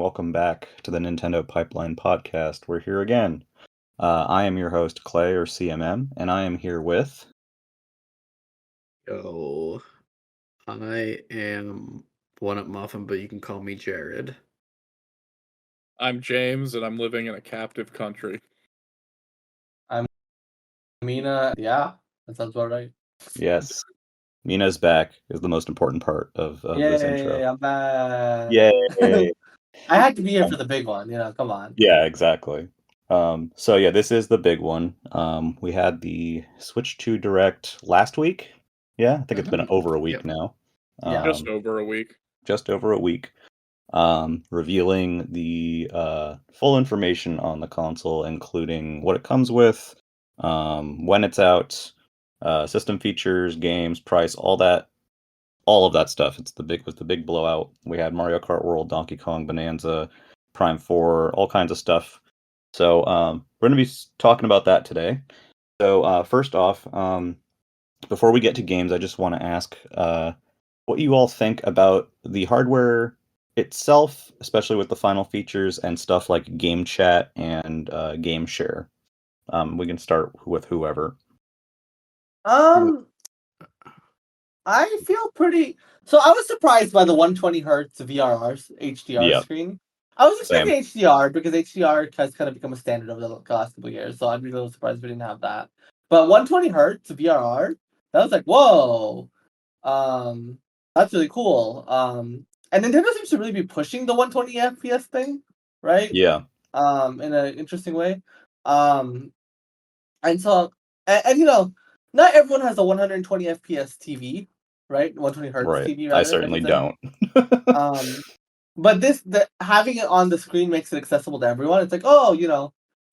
welcome back to the Nintendo Pipeline Podcast. We're here again. I am your host, Clay, or CMM, and I am here with... Yo, I am One Up Muffin, but you can call me Jared. I'm James, and I'm living in a captive country. I'm Mina. Yeah, that sounds about right. Yes, Mina's back is the most important part of this intro. Yay, I'm back. Yay! I had to be here for the big one, come on. Yeah, exactly. This is the big one. We had the Switch 2 Direct last week. Yeah, I think it's been over a week now. Just over a week. Just over a week. Revealing the full information on the console, including what it comes with, when it's out, system features, games, price, all of that stuff. It was the big blowout. We had Mario Kart World, Donkey Kong Bonanza, Prime 4, all kinds of stuff. So we're going to be talking about that today. So first off, before we get to games, I just want to ask what you all think about the hardware itself, especially with the final features and stuff like game chat and game share. We can start with whoever. I feel pretty... So I was surprised by the 120 hertz VRR HDR screen. I was expecting HDR because HDR has kind of become a standard over the last couple of years, so I'd be a little surprised if we didn't have that. But 120 hertz VRR, that was like, whoa! That's really cool. And Nintendo seems to really be pushing the 120 FPS thing, right? Yeah. In an interesting way. And so, not everyone has a 120 FPS TV, right? 120 hertz TV, rather. I certainly don't. But having it on the screen makes it accessible to everyone. It's like,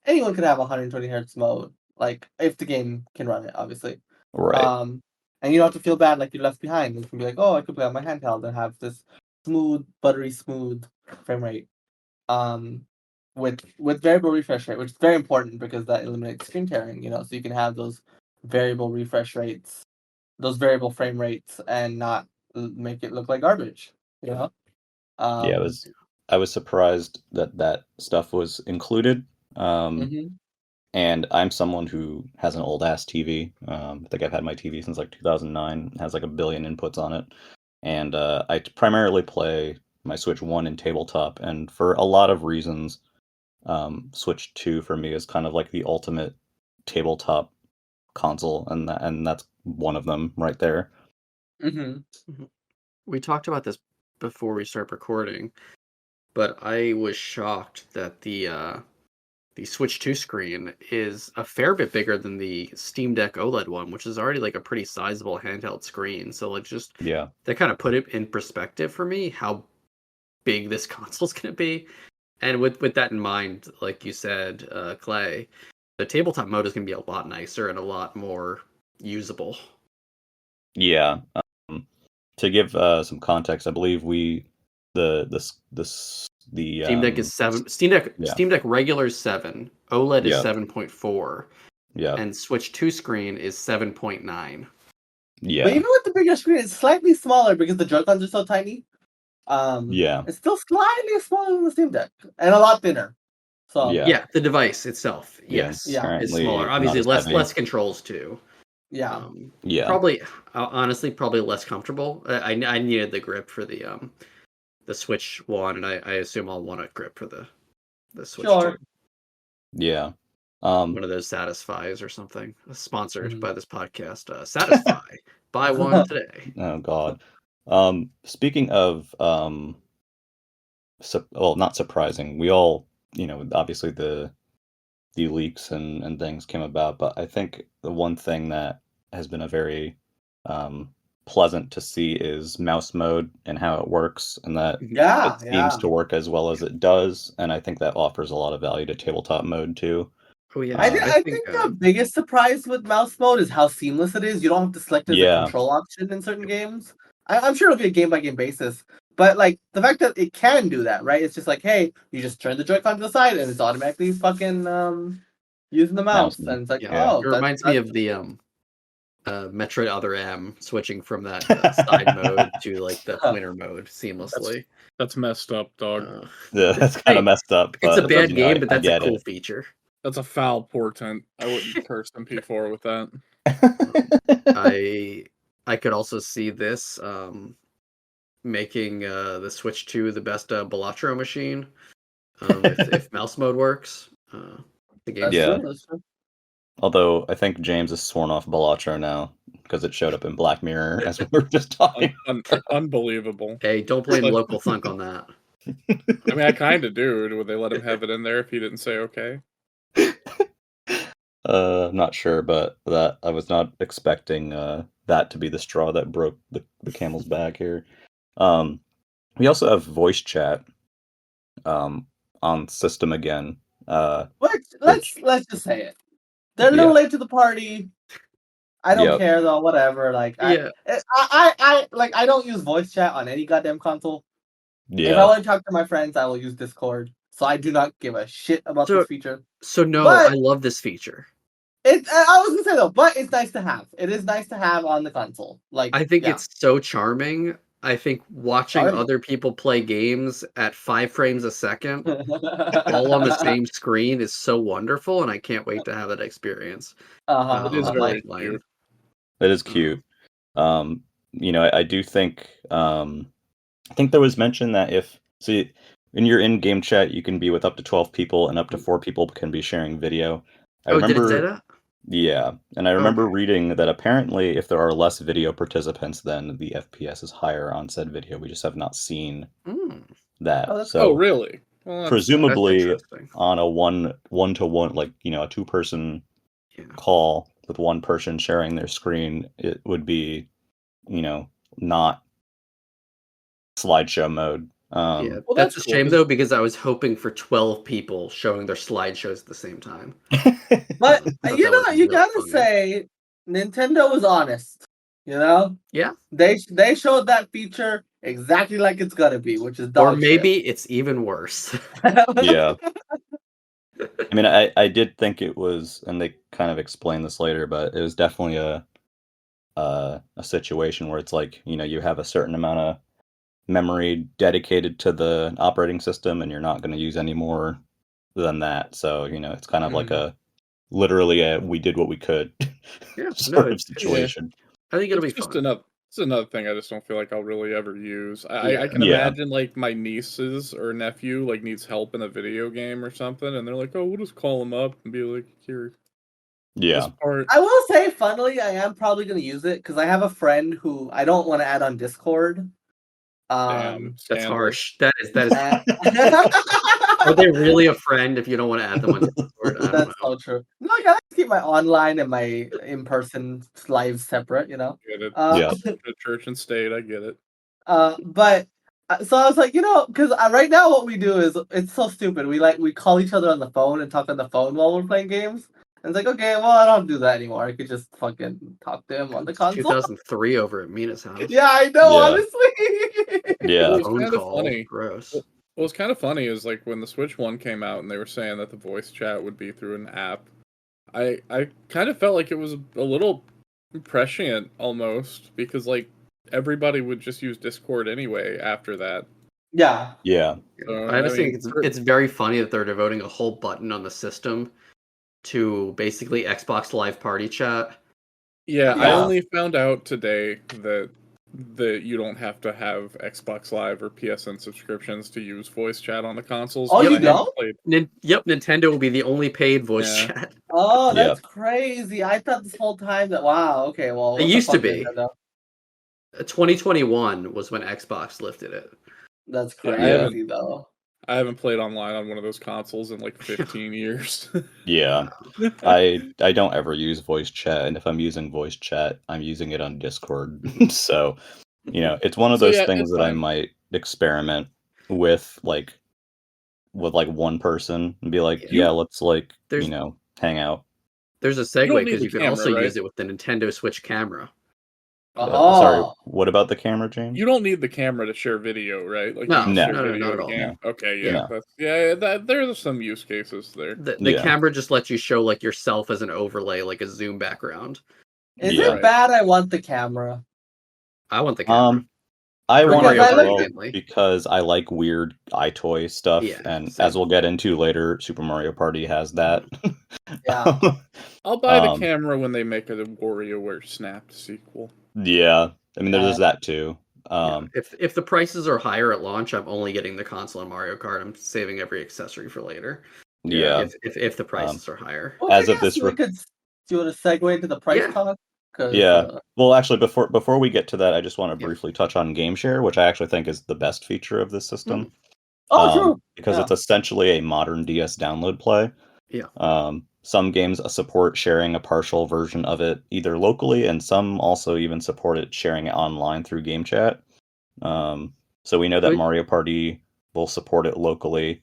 anyone could have a 120 hertz mode, like if the game can run it, obviously. Right. And you don't have to feel bad like you're left behind. You can be like, I could play on my handheld and have this buttery smooth frame rate. With variable refresh rate, which is very important because that eliminates screen tearing, so you can have those variable refresh rates, those variable frame rates, and not make it look like garbage, I was surprised that stuff was included. And I'm someone who has an old ass TV. I think I've had my TV since like 2009. It has like a billion inputs on it. And I primarily play my Switch 1 in tabletop. And for a lot of reasons, Switch 2 for me is kind of like the ultimate tabletop console. And that's one of them right there. We talked about this before we start recording, but I was shocked that the Switch 2 screen is a fair bit bigger than the Steam Deck OLED one, which is already like a pretty sizable handheld screen. So like that kind of put it in perspective for me how big this console's going to be. And with that in mind, like you said, Clay, the tabletop mode is going to be a lot nicer and a lot more usable. Yeah. To give some context, I believe the Steam Deck is 7. Steam Deck regular is 7. OLED is 7.4. Yeah. And Switch 2 screen is 7.9. Yeah. But even with the bigger screen, it's slightly smaller because the Joy-Cons are so tiny. It's still slightly smaller than the Steam Deck and a lot thinner. So the device itself, yes, is smaller. Obviously, less controls too. Probably less comfortable. I needed the grip for the Switch 1, and I assume I'll want a grip for the Switch 2. Yeah. One of those Satisfies or something. Sponsored by this podcast. Satisfy. Buy one today. Oh, God. Speaking of, not surprising. We all, obviously the leaks and things came about, but I think the one thing that has been a very pleasant to see is mouse mode and how it works, and that it seems to work as well as it does, and I think that offers a lot of value to tabletop mode too. Oh yeah, I think the biggest surprise with mouse mode is how seamless it is. You don't have to select it as a control option in certain games. I'm sure it'll be a game by game basis, but like the fact that it can do that, right? It's just like, hey, you just turn the Joy-Con to the side and it's automatically fucking using the mouse, and it's like, it reminds me of the Metroid Other M switching from that side mode to like the pointer mode seamlessly. That's messed up, dog. Yeah, that's kind of messed up. It's a But, bad you know, game, but that's a get cool it. feature. That's a foul portent. I wouldn't curse MP4 with that. I could also see this making the Switch 2 the best Balatro machine if mouse mode works. The game. That's Yeah. true. That's true. Although I think James has sworn off Balatro now because it showed up in Black Mirror as we were just talking. Unbelievable. Hey, don't blame local thunk on that. I mean, I kind of do. Would they let him have it in there if he didn't say okay? I'm not sure, but that I was not expecting that to be the straw that broke the camel's back here. We also have voice chat on system again. Let's just say it. They're a little late to the party. I don't care though. Whatever. Like I don't use voice chat on any goddamn console. If I want to talk to my friends, I will use Discord. So I do not give a shit about this feature. So no, I love this feature. I was gonna say though, but it's nice to have. It is nice to have on the console. Like I think it's so charming. I think watching other people play games at 5 frames a second, all on the same screen, is so wonderful, and I can't wait to have that experience. It is very cute. It is cute. You know, I do think I think there was mention that in your in-game chat you can be with up to 12 people and up to 4 people can be sharing video. I remember, did it say that? Yeah, and I remember reading that apparently if there are less video participants, then the FPS is higher on said video. We just have not seen that. Really? Well, presumably on a one-to-one, like, you know, a 2-person call with 1 person sharing their screen, it would be, you know, not slideshow mode. Well, that's a shame though, because I was hoping for 12 people showing their slideshows at the same time. But you know, you gotta say Nintendo was honest. You know? Yeah. They showed that feature exactly like it's gonna be, which is dog or maybe it's even worse. Yeah. I mean, I did think it was, and they kind of explained this later, but it was definitely a situation where it's like, you know, you have a certain amount of memory dedicated to the operating system and you're not going to use any more than that. So, you know, it's kind of like literally we did what we could sort of situation. I think it'll be fun. It's another thing I just don't feel like I'll really ever use. I can imagine like my nieces or nephew like needs help in a video game or something, and they're like, "Oh, we'll just call them up and be like, here." Yeah. I will say, funnily, I am probably going to use it because I have a friend who I don't want to add on Discord. Damn, that's harsh. That is. Are they really a friend if you don't want to add them on Discord? That's so true. No, I gotta keep my online and my in-person lives separate, you know? Get it. Church and state, I get it. But so I was like, you know, because right now what we do is, it's so stupid. We call each other on the phone and talk on the phone while we're playing games. And it's like, okay, well, I don't do that anymore. I could just fucking talk to him on the console. 2003 over at Mina's house. Yeah, I know, honestly. Yeah. It was kind of funny. Gross. What was kind of funny is like when the Switch 1 came out and they were saying that the voice chat would be through an app. I kind of felt like it was a little prescient almost, because like everybody would just use Discord anyway after that. Yeah. Yeah. I just think it's very funny that they're devoting a whole button on the system to basically Xbox Live Party Chat. Yeah, I only found out today that you don't have to have Xbox Live or PSN subscriptions to use voice chat on the consoles. Oh, you don't? Yep, Nintendo will be the only paid voice chat. Oh, that's crazy. I thought this whole time that, wow, okay, well. It used to be. 2021 was when Xbox lifted it. That's crazy, though. I haven't played online on one of those consoles in like 15 years. Yeah. I don't ever use voice chat, and if I'm using voice chat, I'm using it on Discord. So, you know, it's one of those things that I might experiment with one person and be like, let's you know, hang out. There's a segue because you can also use it with the Nintendo Switch camera. Sorry, what about the camera, James? You don't need the camera to share video, right? Like no, not at all. No. Okay, there's some use cases there. The camera just lets you show like yourself as an overlay, like a zoom background. Is it bad? I want the camera. I want the camera. I want it Mario as Party well mainly. because I like weird iToy stuff, Yeah, and same. as we'll get into later, Super Mario Party has that. Yeah. I'll buy the Um, camera when they make a WarioWare Snapped sequel. yeah, I mean, there's that too. Yeah. If the prices are higher at launch, I'm only getting the console and Mario Kart. I'm saving every accessory for later. Yeah. If the prices are higher. Well, As I of guess this we could. Do you want to segue into the price Yeah. talk? 'Cause, Yeah. Well, actually, before we get to that, I just want to Yeah. briefly touch on game share, which I actually think is the best feature of this system. Oh, true. Because Yeah. it's essentially a modern DS download play. Yeah. Some games support sharing a partial version of it either locally, and some also even support it sharing it online through game chat. So we know that But- Mario Party will support it locally,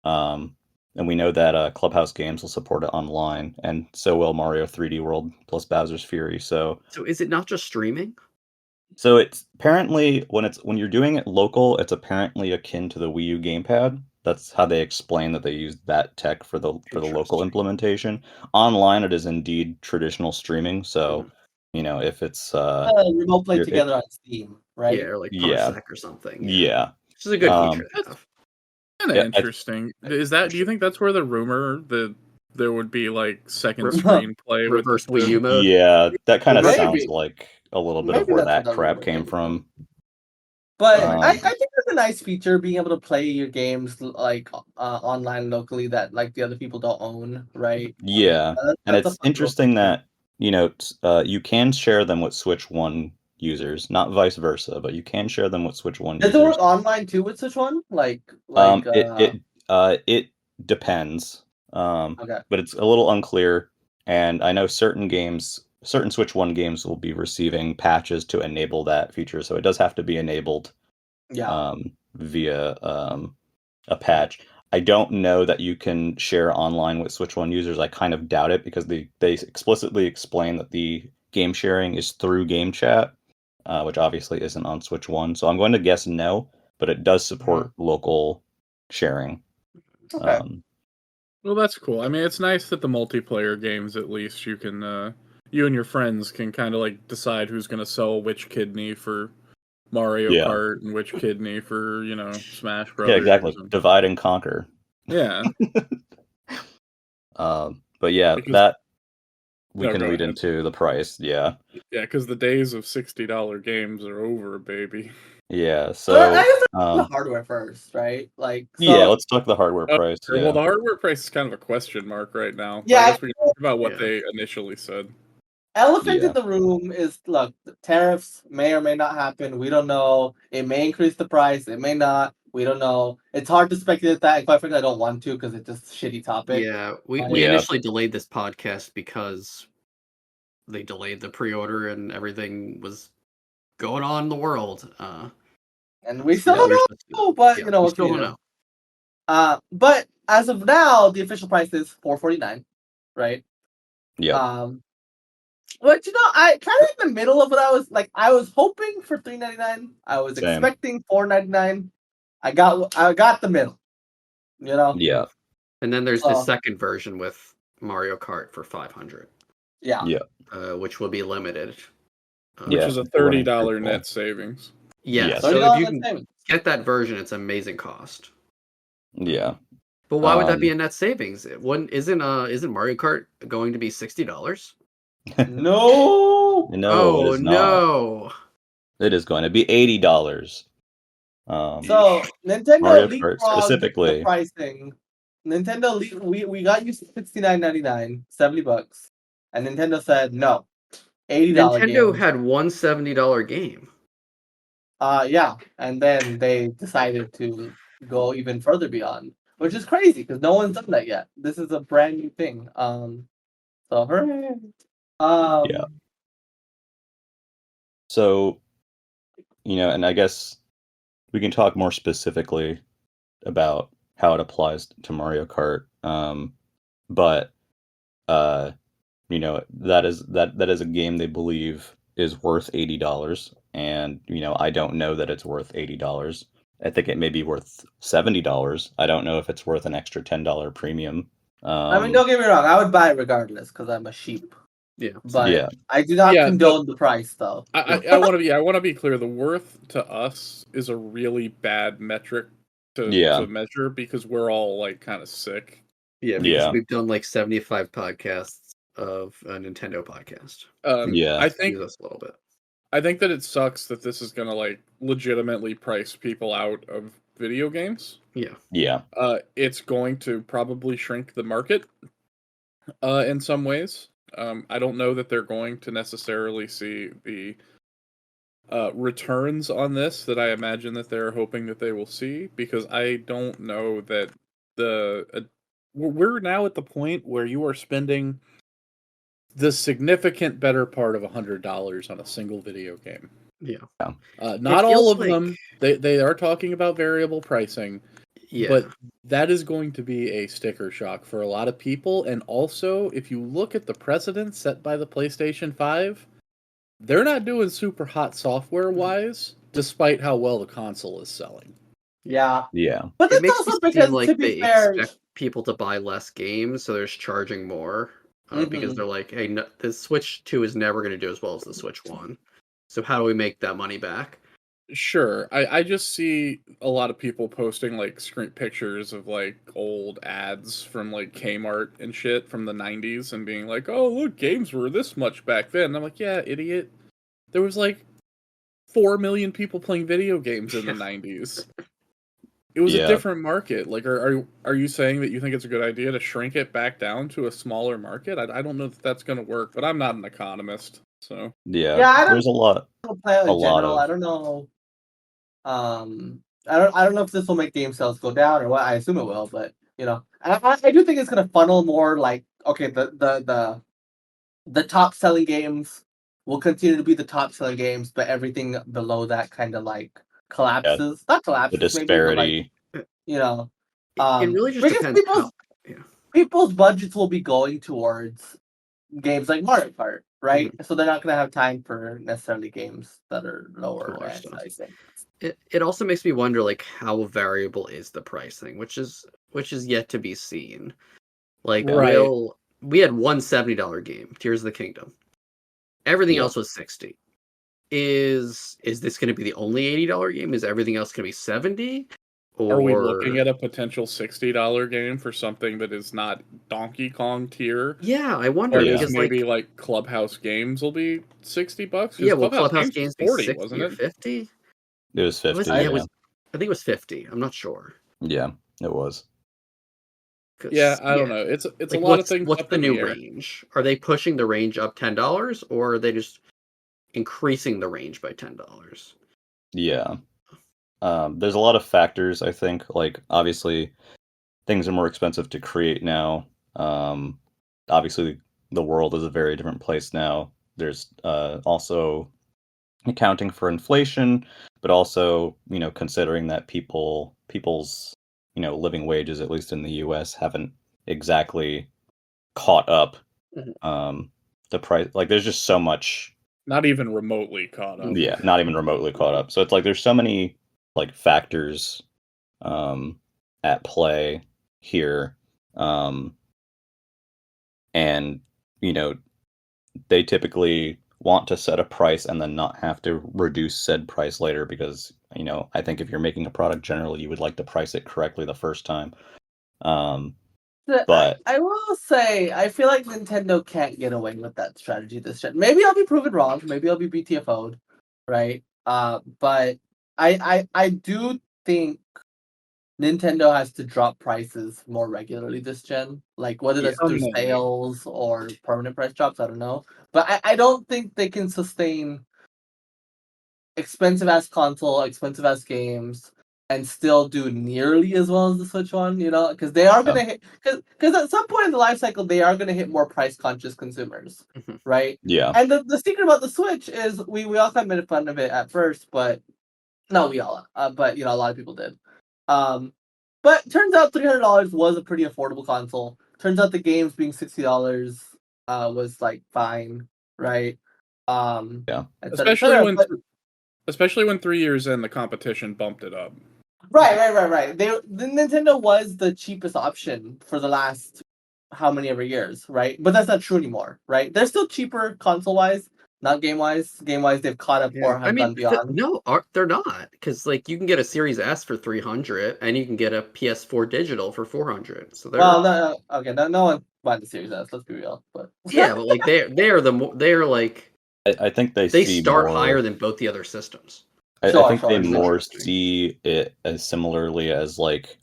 and we know that Clubhouse Games will support it online, and so will Mario 3D World plus Bowser's Fury. So is it not just streaming? So it's apparently when you're doing it local, it's apparently akin to the Wii U gamepad. That's how they explain that they used that tech for the local Interesting. implementation. Online, it is indeed traditional streaming. So, if it's remote play you're- together on Steam, right? Yeah, or like Yeah. Parsec or something. yeah, Which is a good feature to have. Kind of Yeah, interesting. Do you think that's where the rumor that there would be like second Re- screen play with Reverse the Wii U mode. yeah, that kind of Maybe. sounds like a little bit of Maybe where that's that what crap rumor came came from. But Um, I think it's a nice feature being able to play your games like online locally that like the other people don't own, right? Yeah, and That's a it's fun little interesting feature. that you can share them with Switch One users, not vice versa, but you can share them with Switch One Does it users. work online too with Switch One? It depends, Okay. but it's a little unclear. And I know certain Switch One games will be receiving patches to enable that feature, so it does have to be enabled Yeah. via a patch. I don't know that you can share online with Switch One users. I kind of doubt it because they explicitly explain that the game sharing is through game chat, which obviously isn't on Switch One. So I'm going to guess no, but it does support local sharing. Okay. Well, that's cool. I mean, it's nice that the multiplayer games, at least, you can, you and your friends can kind of like decide who's going to sell which kidney for Mario Yeah. Kart and which kidney for, Smash Brothers. Yeah, exactly. Divide and conquer. Yeah. But yeah, Because- that we No, can go lead ahead. into the price. Yeah. Yeah, because the days of $60 games are over, baby. Yeah. I So guess the hardware first, right? Like yeah, let's talk the hardware price. Well, Yeah. the hardware price is kind of a question mark right now. Yeah, I guess we can talk about what yeah. they initially said. Elephant Yeah. in the room is look, the tariffs may or may not happen. We don't know. It may increase the price. It may not. We don't know. It's hard to speculate that. And quite frankly, I don't want to because it's just a shitty topic. Yeah, we Yeah. initially delayed this podcast because they delayed the pre-order and everything was going on in the world. And we so still we're don't just- know, but yeah, you know we what still we don't do. know. But as of now, the official price is $449, right? Yeah. But I kind of in the middle of what I was like. I was hoping for $399. I was Same. expecting $499. I got the middle. Yeah. And then there's the second version with Mario Kart for $500. Yeah. Which will be limited. Which Yeah, is a according to $30 people. net savings. Yeah, Yes. so if $30 you net can savings. get that version, it's amazing cost. Yeah. But why would that be a net savings? Isn't Mario Kart going to be $60? No. No, it is not. No. It is going to be $80. So Nintendo Mario Kart leapfrogged specifically. the pricing. Nintendo we got used to $69.99, $70, and Nintendo said no, $80 Nintendo game. had one $70 game. Yeah, and then they decided to go even further beyond, which is crazy because no one's done that yet. This is a brand new thing. So hooray. Yeah. So, and I guess we can talk more specifically about how it applies to Mario Kart. But that is a game they believe is worth $80, and I don't know that it's worth $80. I think it may be worth $70. I don't know if it's worth an extra $10 premium. I mean, don't get me wrong. I would buy it regardless because I'm a sheep. Yeah. But Yeah. I do not Yeah, condone the price, though. I want to be clear. The worth to us is a really bad metric to measure because we're all like kind of sick. Yeah, because Yeah. we've done like 75 podcasts of a Nintendo podcast. Yeah. I think Use us a little bit. I think that it sucks that this is gonna like legitimately price people out of video games. Yeah. Yeah. It's going to probably shrink the market in some ways. I don't know that they're going to necessarily see the returns on this that I imagine that they're hoping that they will see, because I don't know that we're now at the point where you are spending the significant better part of $100 on a single video game. Yeah. Not It all feels of them. They are talking about variable pricing. Yeah. But that is going to be a sticker shock for a lot of people. And also, if you look at the precedent set by the PlayStation 5, they're not doing super hot software-wise, despite how well the console is selling. Yeah. Yeah. But It it's makes also me because, seem like to be they fair, expect people to buy less games, so they're just charging more. Because Mhm. they're like, hey, no, the Switch 2 is never going to do as well as the Switch 1. So how do we make that money back? Sure, I just see a lot of people posting like screen pictures of like old ads from like Kmart and shit from the 90s and being like, oh, look, games were this much back then. And I'm like, yeah, idiot. There was like 4 million people playing video games in the 90s. It was a different market. Like, are you saying that you think it's a good idea to shrink it back down to a smaller market? I don't know if that's going to work, but I'm not an economist, so. Yeah. Yeah, I don't There's a lot. play A in lot general. of- I don't know. I don't know if this will make game sales go down or what. I assume it will, but and I do think it's gonna funnel more like, okay, the top selling games will continue to be the top selling games, but everything below that kind of like collapses. Not The collapses, maybe, but like disparity. It really just because depends how. Yeah. people's budgets will be going towards games like Mario Kart, right? So they're not gonna have time for necessarily games that are lower Smaller end, stuff. I think. It also makes me wonder like how variable is the pricing, which is yet to be seen. Like Right. we had one $70 game, Tears of the Kingdom. Everything Yeah. else was $60. Is this going to be the only $80 game? Is everything else going to be $70? Are we looking at a potential $60 game for something that is not Donkey Kong tier? Yeah, I wonder. Or Yeah. Because maybe like Clubhouse Games will be $60? Yeah, will Clubhouse Games was be 40, 60 wasn't or it? 50? It was 50. I Yeah. think it was 50. I'm not sure. Yeah, it was. Yeah, I don't know. It's Like, a lot of things what's up the in new the air. range? Are they pushing the range up $10, or are they just increasing the range by $10? Yeah. There's a lot of factors, I think. Like, obviously, things are more expensive to create now. Obviously, the world is a very different place now. There's also accounting for inflation, but also, considering that people's, living wages, at least in the US, haven't exactly caught up. The price, like, there's just so much. Not even remotely caught up. Yeah, not even remotely caught up. So it's like there's so many like factors at play here. And they typically want to set a price and then not have to reduce said price later because, I think if you're making a product, generally you would like to price it correctly the first time. But I will say, I feel like Nintendo can't get away with that strategy this gen. Maybe I'll be proven wrong. Maybe I'll be BTFO'd, right? But I do think Nintendo has to drop prices more regularly this gen. Like, whether that's through Permanently. sales or permanent price drops, I don't know. But I don't think they can sustain expensive ass console, expensive ass games, and still do nearly as well as the Switch one, because they are gonna hit, because at some point in the life cycle they are gonna hit more price conscious consumers, right? yeah, And the secret about the Switch is we all kind of made fun of it at first, but not we all, but a lot of people did. But turns out $300 was a pretty affordable console. Turns out the games being $60 was like fine, right? Yeah. Especially when 3 years in the competition bumped it up. Right. The Nintendo was the cheapest option for the last how many ever years, right? But that's not true anymore, right? They're still cheaper console-wise, not game-wise. Game-wise, they've caught up or have gone beyond. They're not, because like you can get a Series S for $300, and you can get a PS4 digital for $400. So they're okay, no one bought the Series S. Let's be real, but but like they're like I think they see start more, higher than both the other systems. I think they Sure. more see it as similarly as like,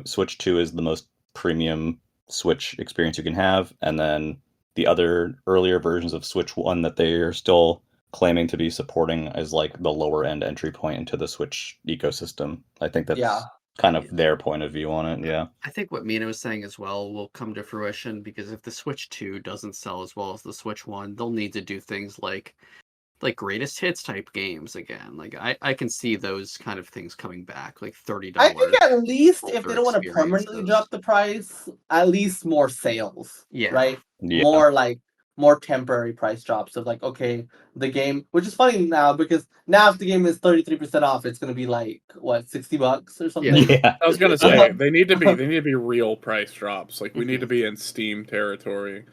Switch 2 is the most premium Switch experience you can have, and then the other earlier versions of Switch 1 that they are still claiming to be supporting as like the lower end entry point into the Switch ecosystem. I think that's kind of their point of view on it. Yeah. I think what Mina was saying as well will come to fruition, because if the Switch 2 doesn't sell as well as the Switch 1, they'll need to do things like greatest hits type games again. Like I can see those kind of things coming back, like $30. I think at least if they don't want to experiences. permanently drop the price, at least more sales. Yeah. Right? Yeah. More temporary price drops of like, okay, the game, which is funny now because now if the game is 33% off, it's gonna be like what, $60 or something. Yeah. I was gonna say they need to be real price drops. Like we need to be in Steam territory.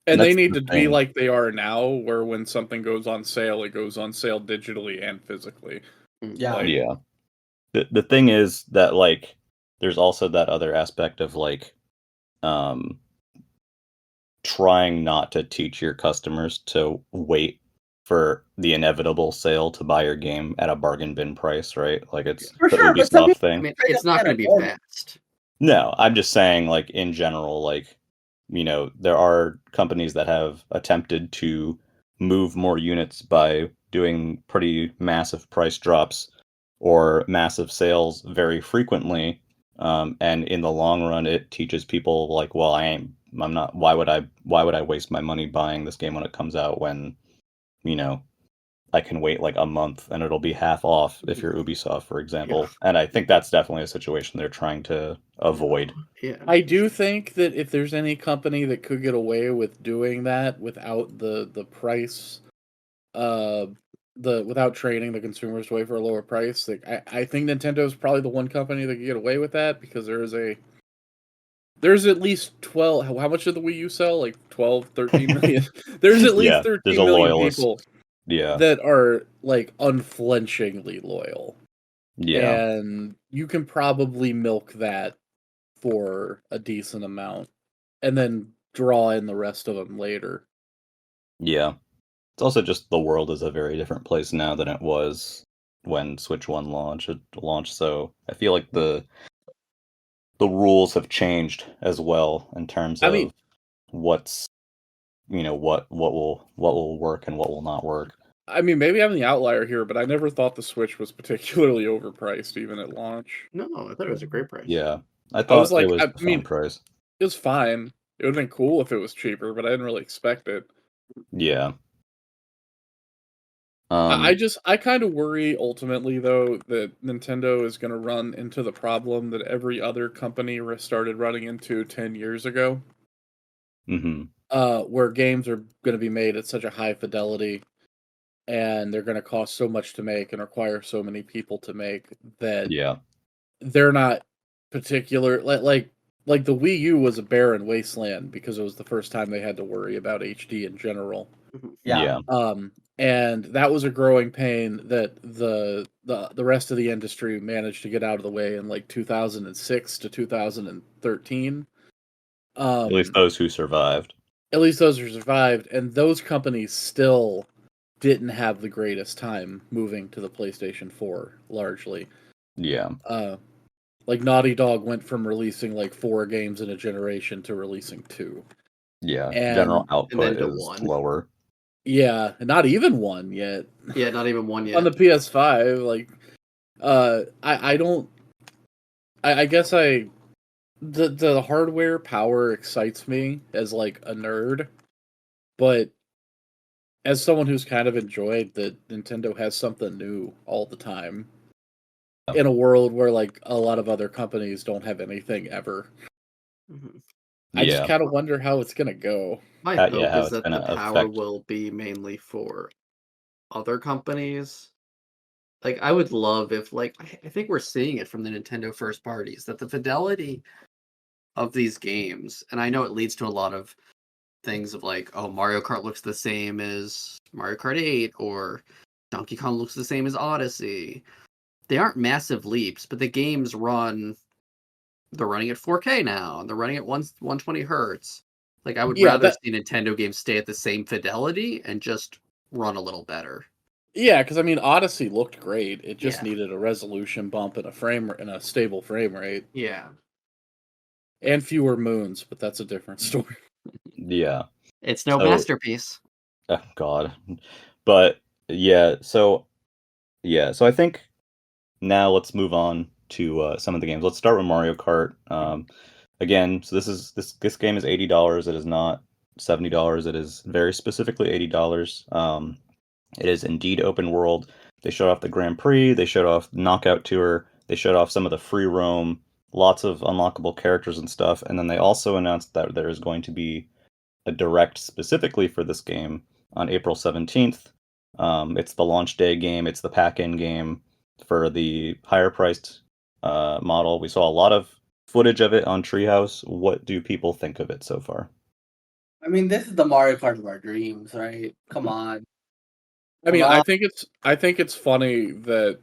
And they need to be like they are now, where when something goes on sale, it goes on sale digitally and physically. Yeah. Yeah. The thing is that like there's also that other aspect of like trying not to teach your customers to wait for the inevitable sale to buy your game at a bargain bin price, right? Like it's For the sure, but Ubisoft thing. I mean, it's not going to be fast. No, I'm just saying, like, in general, like, there are companies that have attempted to move more units by doing pretty massive price drops or massive sales very frequently. And in the long run, it teaches people like, well, I'm not, why would I waste my money buying this game when it comes out when, I can wait like a month and it'll be half off if you're Ubisoft, for example. Yeah. And I think that's definitely a situation they're trying to avoid. Yeah. I do think that if there's any company that could get away with doing that without the price, without training the consumers to wait for a lower price, like I think Nintendo is probably the one company that could get away with that, because there's at least 12. How much did the Wii U sell? Like 12, 13 million. There's at least 13 million people that are like unflinchingly loyal. Yeah. And you can probably milk that for a decent amount and then draw in the rest of them later. Yeah. It's also just the world is a very different place now than it was when Switch 1 launched, so I feel like the rules have changed as well in terms of what's what will work and what will not work. I mean, maybe I'm the outlier here, but I never thought the Switch was particularly overpriced even at launch. No, I thought it was a great price. Yeah. I thought it was a fun price. It was fine. It would have been cool if it was cheaper, but I didn't really expect it. Yeah. I kind of worry ultimately though that Nintendo is going to run into the problem that every other company started running into 10 years ago. Where games are going to be made at such a high fidelity and they're going to cost so much to make and require so many people to make that they're not particular like the Wii U was a barren wasteland because it was the first time they had to worry about HD in general. Yeah. And that was a growing pain that the rest of the industry managed to get out of the way in like 2006 to 2013. At least those who survived. And those companies still didn't have the greatest time moving to the PlayStation 4, largely. Yeah. Like Naughty Dog went from releasing like 4 games in a generation to releasing 2. Yeah, general output is lower. Yeah, not even 1 yet. Yeah, not even 1 yet. On the PS5, like, I guess the hardware power excites me as like a nerd, but as someone who's kind of enjoyed that Nintendo has something new all the time in a world where like a lot of other companies don't have anything ever. I just kind of wonder how it's gonna go. My hope is that the power will be mainly for other companies. Like, I would love if, like, I think we're seeing it from the Nintendo first parties, that the fidelity of these games, and I know it leads to a lot of things of like, oh, Mario Kart looks the same as Mario Kart 8, or Donkey Kong looks the same as Odyssey. They aren't massive leaps, but the games they're running at 4K now, and they're running at 120 hertz. Like, I would rather see Nintendo games stay at the same fidelity and just run a little better. Yeah, because I mean, Odyssey looked great. It just needed a resolution bump and a stable frame rate. Yeah. And fewer moons, but that's a different story. Yeah. It's no masterpiece. Oh, God. But, so I think now let's move on to some of the games. Let's start with Mario Kart. Again, so this game is $80. It is not $70. It is very specifically $80. It is indeed open world. They showed off the Grand Prix. They showed off the Knockout Tour. They showed off some of the free roam, lots of unlockable characters and stuff. And then they also announced that there is going to be a direct specifically for this game on April 17th. It's the launch day game. It's the pack-in game for the higher priced model. We saw a lot of footage of it on Treehouse. What do people think of it so far? I mean, this is the Mario Kart of our dreams, right? Come on. I mean, I think it's funny that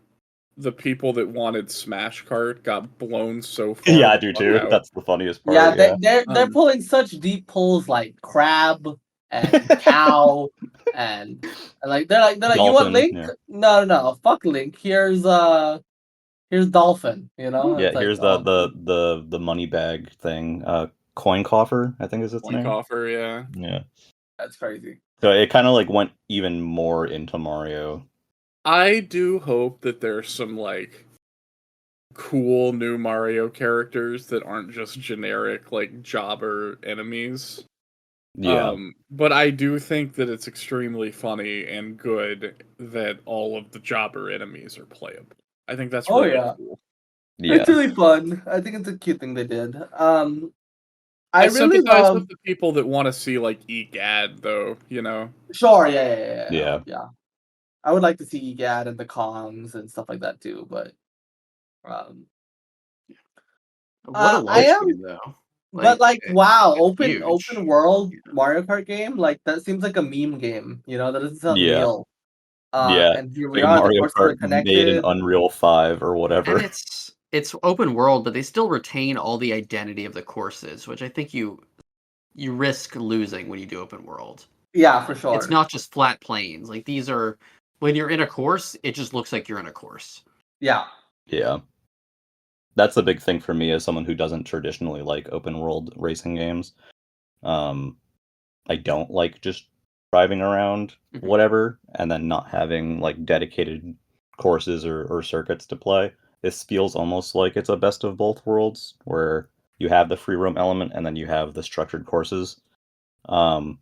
the people that wanted Smash Kart got blown so far. Yeah, I do too. Out. That's the funniest part. Yeah, they're pulling such deep pulls like crab and cow and like they're like Dolphin, you want Link? Yeah. No, fuck Link. Here's Dolphin. You know? Yeah, it's here's like, the money bag thing. Coin coffer, I think is its name. Coin coffer, yeah. Yeah. That's crazy. So it kind of like went even more into Mario. I do hope that there's some like cool new Mario characters that aren't just generic like jobber enemies. Yeah. But I do think that it's extremely funny and good that all of the jobber enemies are playable. I think that's really cool. Yeah. It's really fun. I think it's a cute thing they did. I really sympathize love with the people that want to see like EGAD though, you know. Sure, yeah. I would like to see EGAD and the Kongs and stuff like that too, but what a launch game though. But wow, huge. open world Mario Kart game, like that seems like a meme game, you know, that doesn't sound real. And here we are, Mario the courses Kart are connected. made in Unreal 5 or whatever. And it's open world, but they still retain all the identity of the courses, which I think you risk losing when you do open world. Yeah, for sure. It's not just flat plains. Like these are, when you're in a course, it just looks like you're in a course. Yeah. Yeah. That's the big thing for me as someone who doesn't traditionally like open world racing games. I don't like just driving around whatever and then not having like dedicated courses or circuits to play. This feels almost like it's a best of both worlds where you have the free roam element and then you have the structured courses. We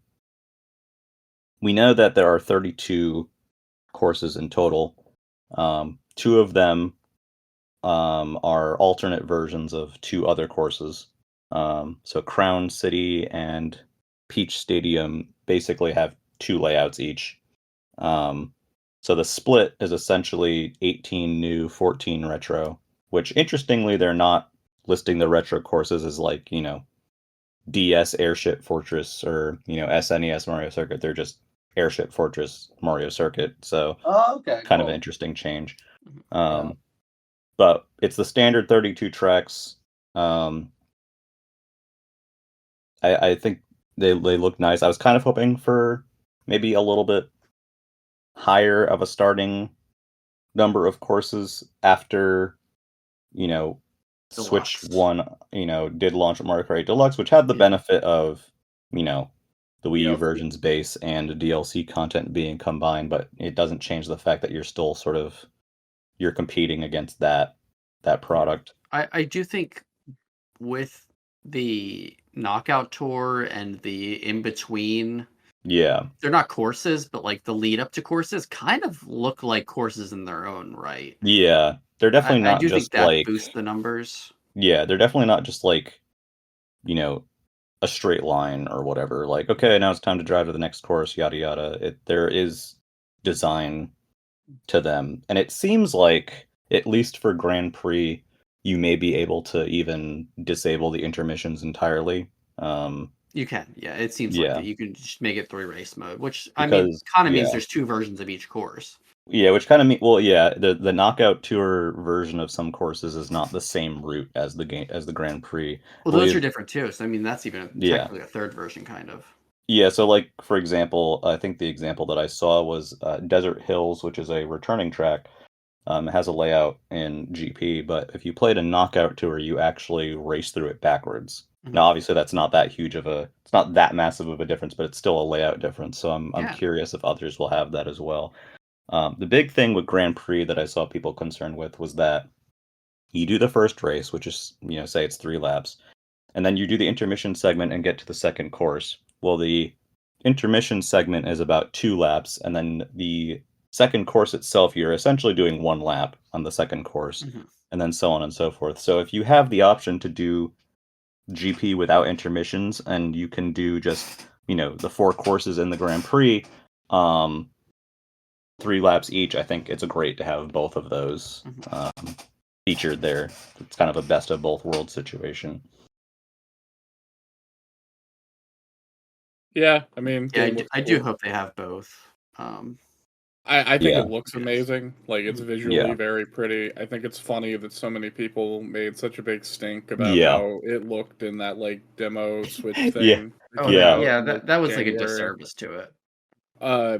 know that there are 32 courses in total. 2 of them are alternate versions of 2 other courses. So Crown City and Peach Stadium basically have 2 layouts each. So the split is essentially 18 new, 14 retro, which interestingly, they're not listing the retro courses as like, you know, DS Airship Fortress or, you know, SNES Mario Circuit. They're just Airship Fortress Mario Circuit. So kind of an interesting change. But it's the standard 32 tracks. I think they look nice. I was kind of hoping for maybe a little bit higher of a starting number of courses after, you know, Deluxe. Switch 1, you know, did launch Mario Kart 8 Deluxe, which had the benefit of, you know, the Wii U version's base and DLC content being combined, but it doesn't change the fact that you're still sort of you're competing against that product. I do think with the Knockout Tour and the in-between, they're not courses, but like the lead up to courses kind of look like courses in their own right. Yeah, they're definitely not I do just think that like boosts the numbers. Yeah, they're definitely not just like, you know, a straight line or whatever. Like, okay, now it's time to drive to the next course, yada yada. There is design to them, and it seems like, at least for Grand Prix, you may be able to even disable the intermissions entirely. You can, yeah. It seems like Yeah. it. You can just make it 3 race mode, which I mean, Because kind of means yeah. there's 2 versions of each course. Yeah, which kind of the knockout tour version of some courses is not the same route as the Grand Prix. Well, those are different too. So I mean, that's even Yeah. technically a 3rd version, kind of. Yeah, so like for example, I think the example that I saw was Desert Hills, which is a returning track. It has a layout in GP, but if you played a knockout tour, you actually race through it backwards. Mhm. Now, obviously, that's not that huge of a, it's not that massive of a difference, but it's still a layout difference. So I'm Yeah. curious if others will have that as well. The big thing with Grand Prix that I saw people concerned with was that you do the first race, which is, say it's 3 laps, and then you do the intermission segment and get to the second course. Well, the intermission segment is about 2 laps, and then the second course itself, you're essentially doing 1 lap on the second course, Mhm. and then so on and so forth. So if you have the option to do GP without intermissions, and you can do just, the 4 courses in the Grand Prix, 3 laps each, I think it's great to have both of those featured there. It's kind of a best of both worlds situation. Yeah, I mean, Yeah, game looks I do cool. hope they have both. I think Yeah. it looks amazing. Like, it's visually very pretty. I think it's funny that so many people made such a big stink about how it looked in that like demo Switch thing. Oh Yeah. yeah, in, that was like a January. disservice to it.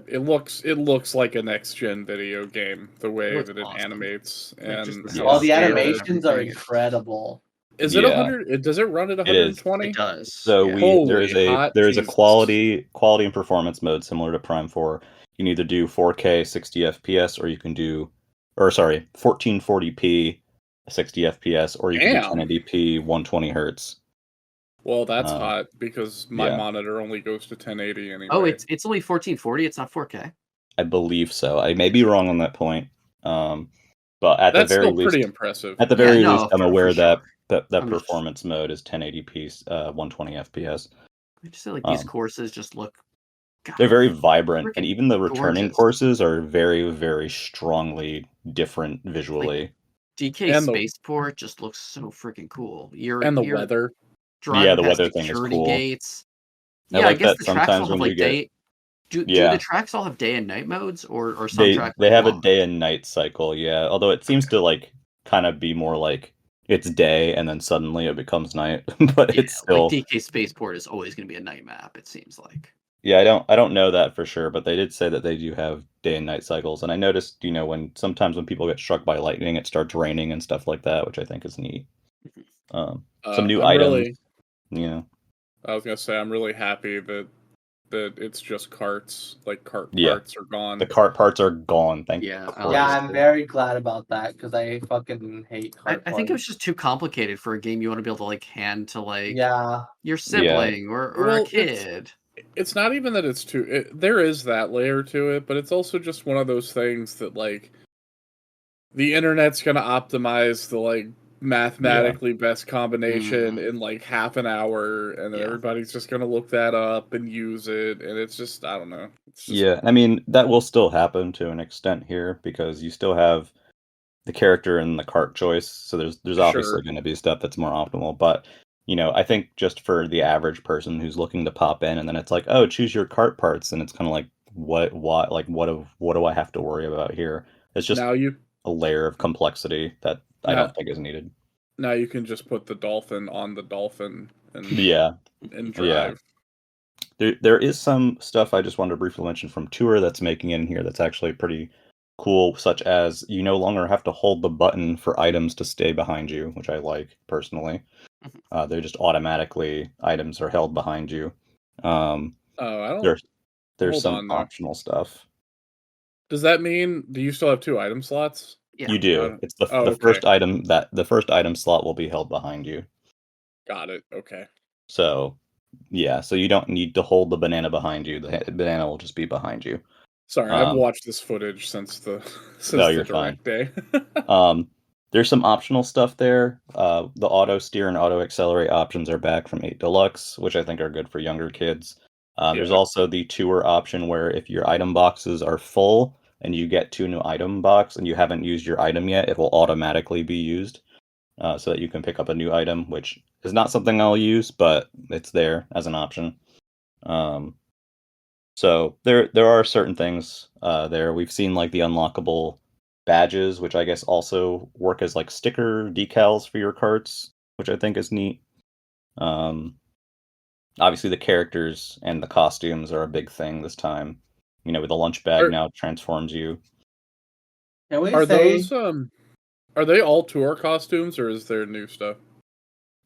It looks like a next gen video game the way looks that it awesome. animates, Like, just and the how All the scale of animations are everything. incredible. Is it 100? Does it run at It is. 120? It does. So yeah. there is a Jesus. quality and performance mode similar to Prime 4. You can either do 4K 60 FPS or you can do 1440p 60 FPS or you can do 1080p 120 hertz. Well, that's hot because my monitor only goes to 1080 anyway. Oh, it's only 1440. It's not 4K. I believe so. I may be wrong on that point. But at that's the very still least, pretty impressive. At the very least, I'm aware for sure. that performance mode is 1080p 120 FPS. I just feel like these courses just look. God, they're very vibrant, and even the returning gorgeous. courses are very, very strongly different visually. Like, DK Spaceport just looks so freaking cool. The weather. Yeah, the weather thing is cool. Gates. Yeah, I guess the tracks all have like day. Do the tracks all have day and night modes, or some tracks? They have a day and night cycle, yeah. Although it seems to like kind of be more like it's day and then suddenly it becomes night, but it's still like DK Spaceport is always going to be a night map. It seems like. Yeah, I don't know that for sure, but they did say that they do have day and night cycles, and I noticed, sometimes when people get struck by lightning, it starts raining and stuff like that, which I think is neat. Some new items, I was gonna say I'm really happy that it's just carts. Like parts are gone. The cart parts are gone. Thank you. Yeah, I'm very glad about that because I fucking hate cart I think it was just too complicated for a game you want to be able to like hand to like your sibling or a kid. It's not even that it's too. There is that layer to it, but it's also just one of those things that like the internet's gonna optimize the like mathematically best combination in like half an hour, and then everybody's just gonna look that up and use it, and it's just I don't know. I mean that will still happen to an extent here because you still have the character and the cart choice, so there's obviously going to be stuff that's more optimal, but I think just for the average person who's looking to pop in and then it's like, oh, choose your cart parts, and it's kind of like what do I have to worry about here? It's just a layer of complexity that I don't think is needed. Now you can just put the dolphin on the dolphin and and drive. There is some stuff I just wanted to briefly mention from Tour that's making in here that's actually pretty cool, such as you no longer have to hold the button for items to stay behind you, which I like personally. They're just automatically items are held behind you. There's some optional stuff. Does that mean do you still have 2 item slots? Yeah. You do. It's the first item the first item slot will be held behind you. Got it. Okay. So so you don't need to hold the banana behind you. The banana will just be behind you. Sorry, I've watched this footage since the direct day. There's some optional stuff there. The auto steer and auto accelerate options are back from 8 Deluxe, which I think are good for younger kids. There's also the tour option where if your item boxes are full and you get to a new item box and you haven't used your item yet, it will automatically be used. so that you can pick up a new item, which is not something I'll use, but it's there as an option. So there are certain things there. We've seen like the unlockable badges, which I guess also work as like sticker decals for your carts, which I think is neat. Obviously the characters and the costumes are a big thing this time. With the lunch bag now transforms you. Can we Are say those are they all tour costumes or is there new stuff?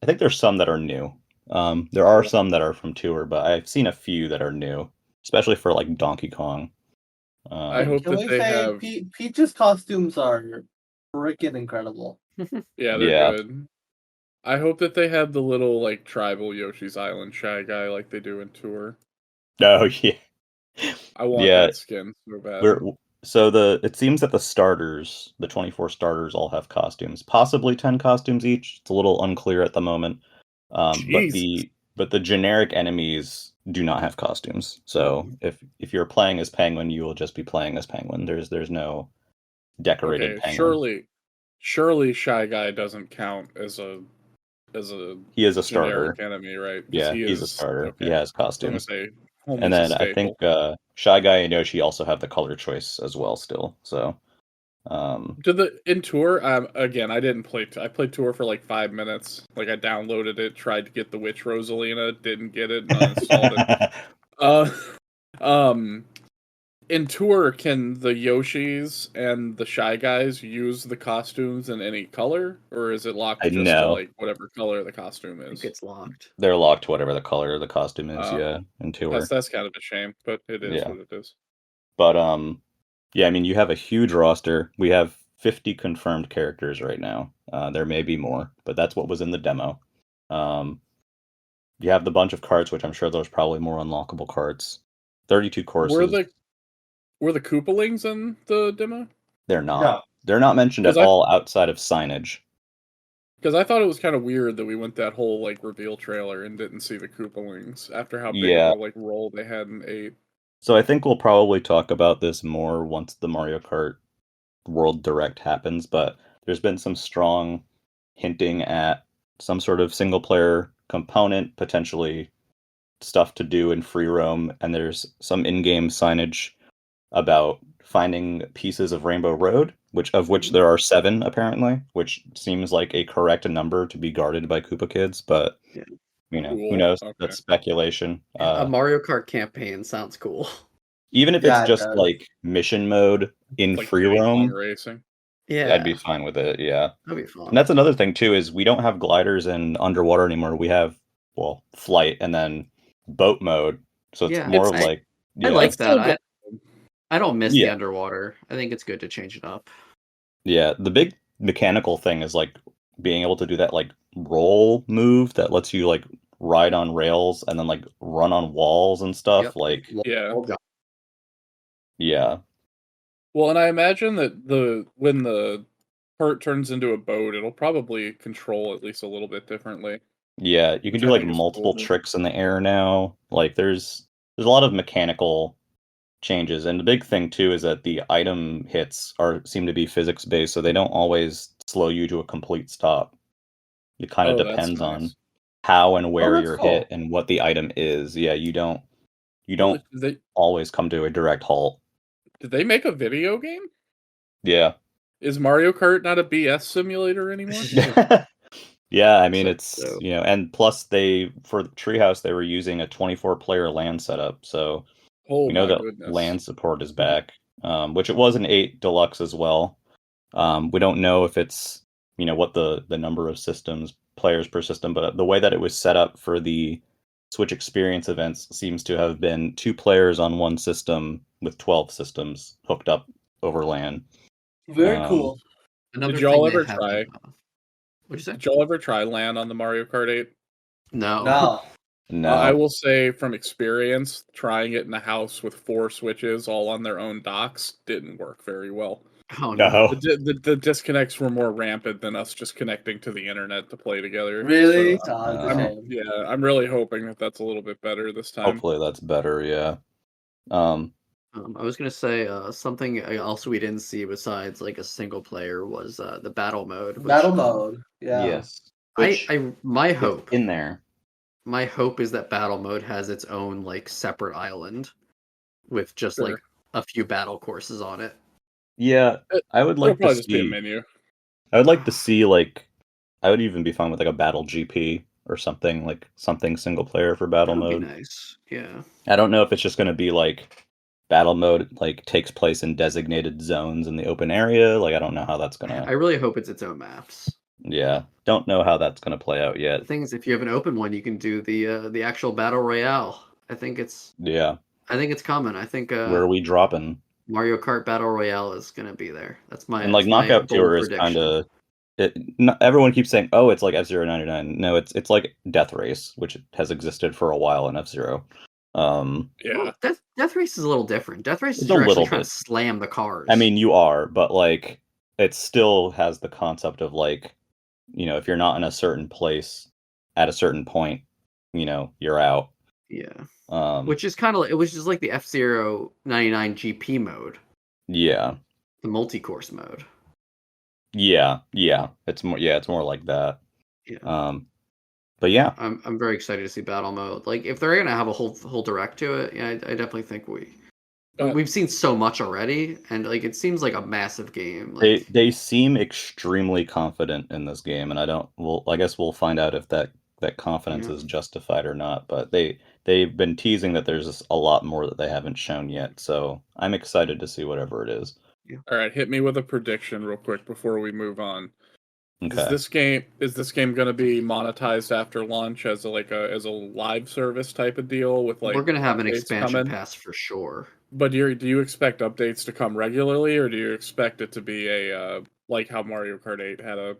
I think there's some that are new. There are some that are from tour, but I've seen a few that are new, especially for like Donkey Kong. I hope can that we they say have. Peach's costumes are freaking incredible. Yeah, they're Yeah. good. I hope that they have the little like tribal Yoshi's Island Shy Guy like they do in tour. Oh yeah. I want Yeah. that skin so bad. It seems that the starters, the 24 starters, all have costumes, possibly 10 costumes each. It's a little unclear at the moment. But the generic enemies do not have costumes. So if you're playing as Penguin, you will just be playing as Penguin. There's no decorated Penguin. Surely Shy Guy doesn't count as a He is a generic starter. enemy, right? Yeah, he's a is starter. okay. He has I was costumes. gonna say And almost a then I think staple. Shy Guy and Yoshi also have the color choice as well still. So In tour, again, I didn't play. I played tour for like 5 minutes. Like I downloaded it, tried to get the Witch Rosalina, didn't get it, and uninstalled it. In tour, can the Yoshis and the Shy Guys use the costumes in any color, or is it locked I just to know. like whatever color the costume I is? think it's locked. They're locked to whatever the color of the costume is, in tour. That's kind of a shame, but it is Yeah. what it is. But yeah, I mean you have a huge roster. We have 50 confirmed characters right now. There may be more, but that's what was in the demo. You have the bunch of carts, which I'm sure there's probably more unlockable carts. 32 courses. Were the Koopalings in the demo? They're not. No. They're not mentioned at all outside of signage. Because I thought it was kind of weird that we went that whole like reveal trailer and didn't see the Koopalings after how big of a like role they had in 8. So I think we'll probably talk about this more once the Mario Kart World Direct happens, but there's been some strong hinting at some sort of single player component, potentially stuff to do in free roam, and there's some in-game signage about finding pieces of Rainbow Road, which there are 7 apparently, which seems like a correct number to be guarded by Koopa Kids, but who knows? Okay. That's speculation. A Mario Kart campaign sounds cool. Even if it's just like mission mode in like free roam racing. Yeah, I'd be fine with it. Yeah, that'd be fun. and that's another thing too is we don't have gliders in underwater anymore. We have flight and then boat mode. So it's more like I like that. I don't miss the underwater. I think it's good to change it up. Yeah, the big mechanical thing is like being able to do that like roll move that lets you like ride on rails and then like run on walls and stuff. Yep. Like yeah. Well, and I imagine that when the cart turns into a boat, it'll probably control at least a little bit differently. Yeah, you can do like multiple tricks in the air now. Like there's a lot of mechanical changes, and the big thing too is that the item hits seem to be physics based, so they don't always slow you to a complete stop. It kind of depends on how and where you're hit and what the item is. Yeah, you don't always come to a direct halt. Did they make a video game? Yeah. Is Mario Kart not a BS simulator anymore? Yeah, I mean it's and plus for Treehouse they were using a 24-player LAN setup, so we know that LAN support is back, which it was in 8 Deluxe as well. We don't know if it's what the number of players per system, but the way that it was set up for the Switch Experience events seems to have been 2 players on one system with 12 systems hooked up over LAN. Very cool. Did y'all ever try? What'd you say? Did y'all ever try LAN on the Mario Kart 8? No. I will say from experience, trying it in a house with 4 switches all on their own docks didn't work very well. Oh no. The disconnects were more rampant than us just connecting to the internet to play together. Really? So, I'm really hoping that that's a little bit better this time. Hopefully that's better, yeah. I was gonna say something also we didn't see besides like a single player was the battle mode. Yeah. Yes. Which my it's hope in there. My hope is that battle mode has its own like separate island with just like a few battle courses on it. Yeah, I would like to probably just be a see. menu. I would like to see like. I would even be fine with like a battle GP or something like something single player for battle That would mode. be nice. Yeah. I don't know if it's just going to be like battle mode like takes place in designated zones in the open area. Like I don't know how that's I gonna. really hope it's its own maps. Yeah, don't know how that's gonna play out The yet. thing is, if you have an open one, you can do the actual battle royale. I think it's Yeah, coming. I think where are we dropping? Mario Kart Battle Royale is gonna be there. And like that's my Knockout bold Tour is prediction. kind of. Everyone keeps saying, "Oh, it's like F-Zero 99." No, it's like Death Race, which has existed for a while in F-Zero. Yeah. Well, Death Race is a little different. Death Race It's is a you're actually little trying bit. to slam the cars. I mean, you are, but like it still has the concept of like, if you're not in a certain place at a certain point, you're out. yeah. Um, Which is kind of it was just like the F-Zero 99 GP mode, yeah, the multi-course mode. yeah. It's more like that. Yeah. But yeah, I'm very excited to see battle mode. Like if they're gonna have a whole direct to it, yeah, I definitely think we've seen so much already, and like it seems like a massive game. Like they seem extremely confident in this game, and I guess we'll find out if that confidence is justified or not. But they've been teasing that there's a lot more that they haven't shown yet, so I'm excited to see whatever it is. Yeah. All right, hit me with a prediction real quick before we move on. Okay. Is this game going to be monetized after launch as a live service type of deal with like we're gonna have an updates expansion coming? pass for sure. But do you expect updates to come regularly, or do you expect it to be a like how Mario Kart 8 had a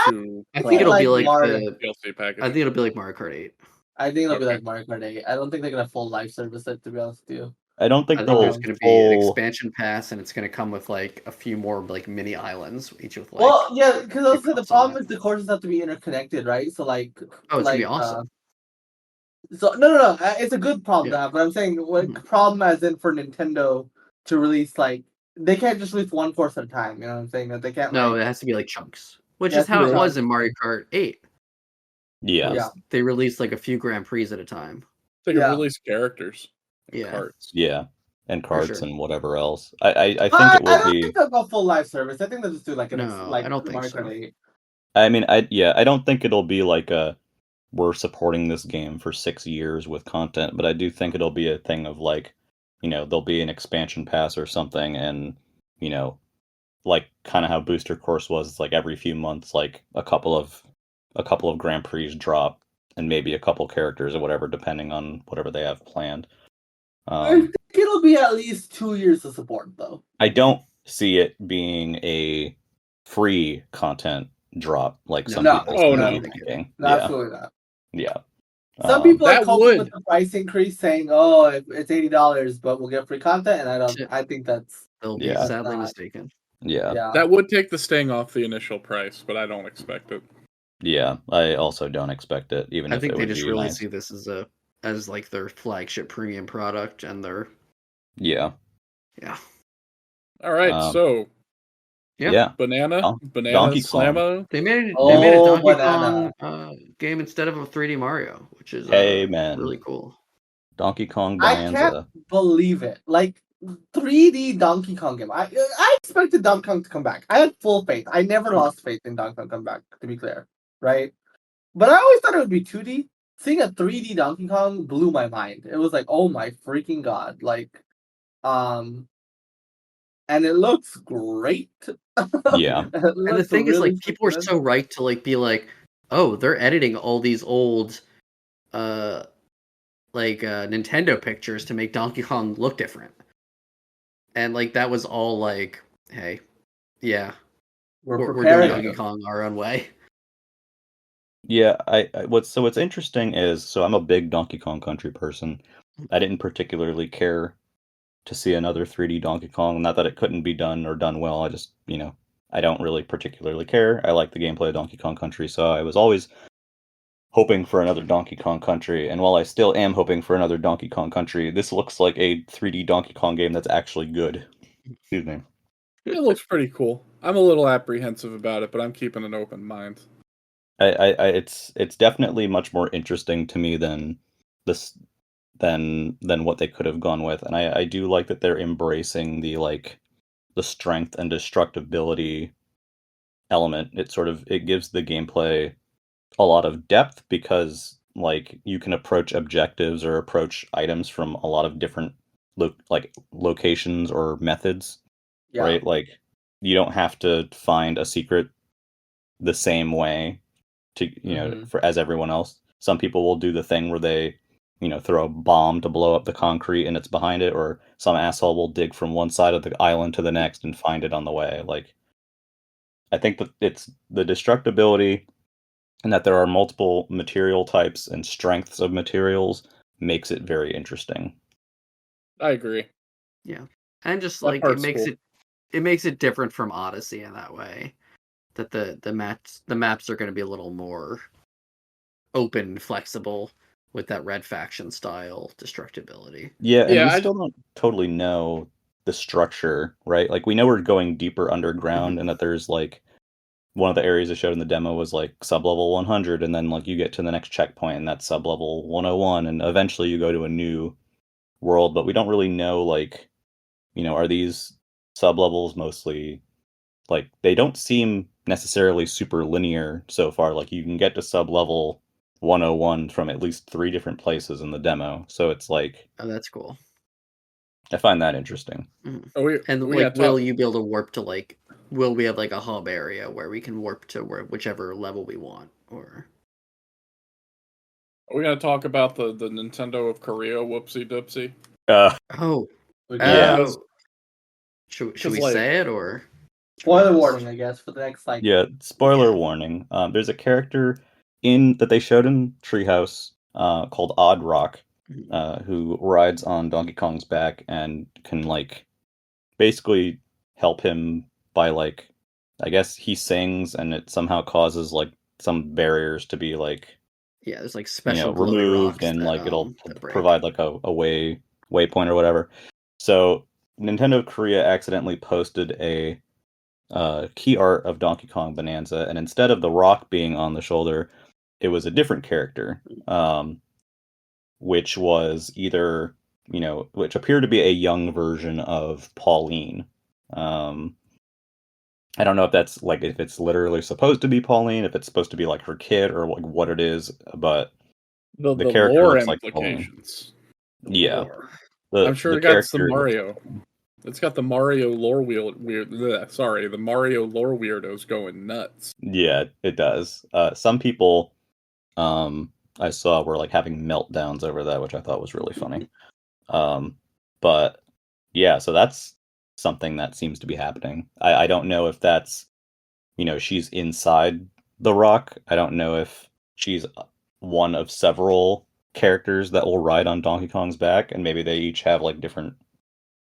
two? I think it'll be like DLC package. I think it'll be like Mario Kart 8. I think it'll be like Mario Kart 8. I don't think they're gonna full live service it, to be honest with you. I don't think I think they'll there's going to be an expansion pass, and it's going to come with like a few more like mini islands, each with like. Well, yeah, because also the problem on is the courses have to be interconnected, right? So like, Oh, it's gonna be awesome. So no, it's a good problem to have. But I'm saying what problem as in for Nintendo to release like they can't just release one course at a time. You know what I'm saying? That they can't. No, like, it has to be like chunks, which is how it was in Mario Kart 8. Yeah. They released like a few Grand Prix at a time. They can release characters. Yeah. Carts. Yeah. And carts sure. and whatever else. I think it will I be. don't think they'll go full live service. I think they'll just do like I don't think Mario so. Kart 8. I mean, I don't think it'll be like we're supporting this game for 6 years with content, but I do think it'll be a thing of like, there'll be an expansion pass or something, and like kind of how Booster Course was. It's like every few months, like a couple of Grand Prix drop, and maybe a couple characters or whatever, depending on whatever they have planned. I think it'll be at least 2 years of support, though. I don't see it being a free content drop like some people seem to be thinking. Absolutely not. Yeah. Some people are coping with the price increase, saying, "Oh, it's $80, but we'll get free content," and I think that's they'll be sadly mistaken. Yeah. That would take the sting off the initial price, but I don't expect it. Yeah, I also don't expect it, even if it would be I think they just really nice. see this as like their flagship premium product, and their Yeah. All right, so Banana Donkey Slammo. They made a Donkey Kong game instead of a 3D Mario, which is really cool. Donkey Kong Bonanza. I can't believe it. Like 3D Donkey Kong game. I expected Donkey Kong to come back. I had full faith. I never lost faith in Donkey Kong come back, to be clear. Right? But I always thought it would be 2D. Seeing a 3D Donkey Kong blew my mind. It was like, oh my freaking god. Like, and it looks great. Yeah. And the thing is, like, people are so right to like be like, oh, they're editing all these old Nintendo pictures to make Donkey Kong look different. And like that was all like, hey, we're doing Donkey Kong our own way. Yeah, what's interesting is, so I'm a big Donkey Kong Country person. I didn't particularly care to see another 3D Donkey Kong. Not that it couldn't be done or done well. I just, I don't really particularly care. I like the gameplay of Donkey Kong Country, so I was always hoping for another Donkey Kong Country. And while I still am hoping for another Donkey Kong Country, this looks like a 3D Donkey Kong game that's actually good. Excuse me. It looks pretty cool. I'm a little apprehensive about it, but I'm keeping an open mind. It's definitely much more interesting to me than this than what they could have gone with, and I do like that they're embracing the strength and destructibility element. It gives the gameplay a lot of depth because you can approach objectives or approach items from a lot of different locations or methods, Yeah. right? Like you don't have to find a secret the same way to for as everyone else. Some people will do the thing where they throw a bomb to blow up the concrete and it's behind it, or some asshole will dig from one side of the island to the next and find it on the way. Like I think that it's the destructibility and that there are multiple material types and strengths of materials makes it very interesting. I agree. Yeah, and just That like part's cool. it makes it different from Odyssey in that way, that the maps are going to be a little more open and flexible with that Red Faction style destructibility. Yeah, and we Yeah, still don't totally know the structure, right? Like we know we're going deeper underground and that there's one of the areas they showed in the demo was like sublevel 100, and then you get to the next checkpoint and that's sublevel 101, and eventually you go to a new world, but we don't really know are these sublevels mostly they don't seem necessarily super linear so far. Like you can get to sublevel 101 from at least 3 different places in the demo. So it's Oh, that's cool. I find that interesting. Mm-hmm. And will you be able to warp to will we have a hub area where we can warp to whichever level we want, or are we gonna talk about the Nintendo of Korea whoopsie doopsie? Yeah. Should we say it, or spoiler warning, I guess, for the next spoiler warning. There's a character that they showed in Treehouse called Odd Rock, who rides on Donkey Kong's back and can basically help him by I guess he sings and it somehow causes some barriers to be there's special removed, and it'll provide a waypoint or whatever. So Nintendo of Korea accidentally posted a key art of Donkey Kong Bonanza, and instead of the rock being on the shoulder, it was a different character, which was either which appeared to be a young version of Pauline. I don't know if that's if it's literally supposed to be Pauline, if it's supposed to be her kid, or what it is, but the character lore looks like Pauline. Yeah, I'm sure it got some Mario. It's got the Mario lore the Mario lore weirdos going nuts. Yeah, it does. Some people I saw were having meltdowns over that, which I thought was really funny. But yeah, so that's something that seems to be happening. I don't know if that's she's inside the rock. I don't know if she's one of several characters that will ride on Donkey Kong's back, and maybe they each have different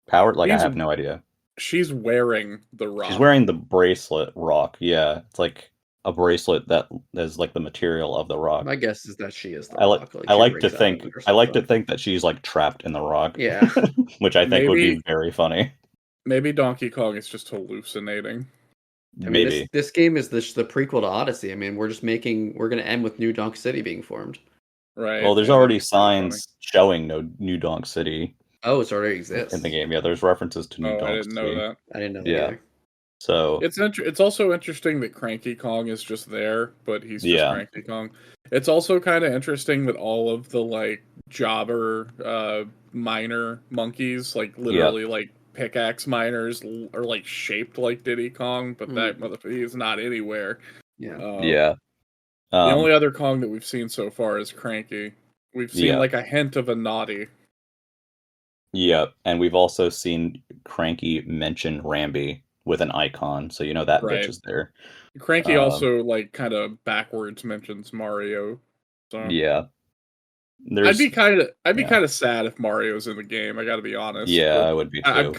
power. I have no idea. She's wearing the rock. She's wearing the bracelet rock. Yeah, it's a bracelet that is the material of the rock. My guess is that she is the rock. I like to think that she's trapped in the rock. Yeah, which I think would be very funny. Maybe Donkey Kong is just hallucinating. Maybe this game is the prequel to Odyssey. I mean, we're going to end with New Donk City being formed. Right. Well, there's already signs showing New Donk City. Oh, it already exists in the game. Yeah, there's references to New Donk City. I didn't know that. I didn't know that either. So it's also interesting that Cranky Kong is just there, but he's just Cranky Kong. It's also kind of interesting that all of the jobber miner monkeys, literally pickaxe miners, are shaped like Diddy Kong, but that motherfucker is not anywhere. Yeah. The only other Kong that we've seen so far is Cranky. We've seen a hint of a Naughty. Yeah, and we've also seen Cranky mention Rambi with an icon, so that bitch is there. Cranky also kind of backwards mentions Mario. So yeah, I'd be kind of sad if Mario's in the game. I got to be honest. Yeah, I would be too.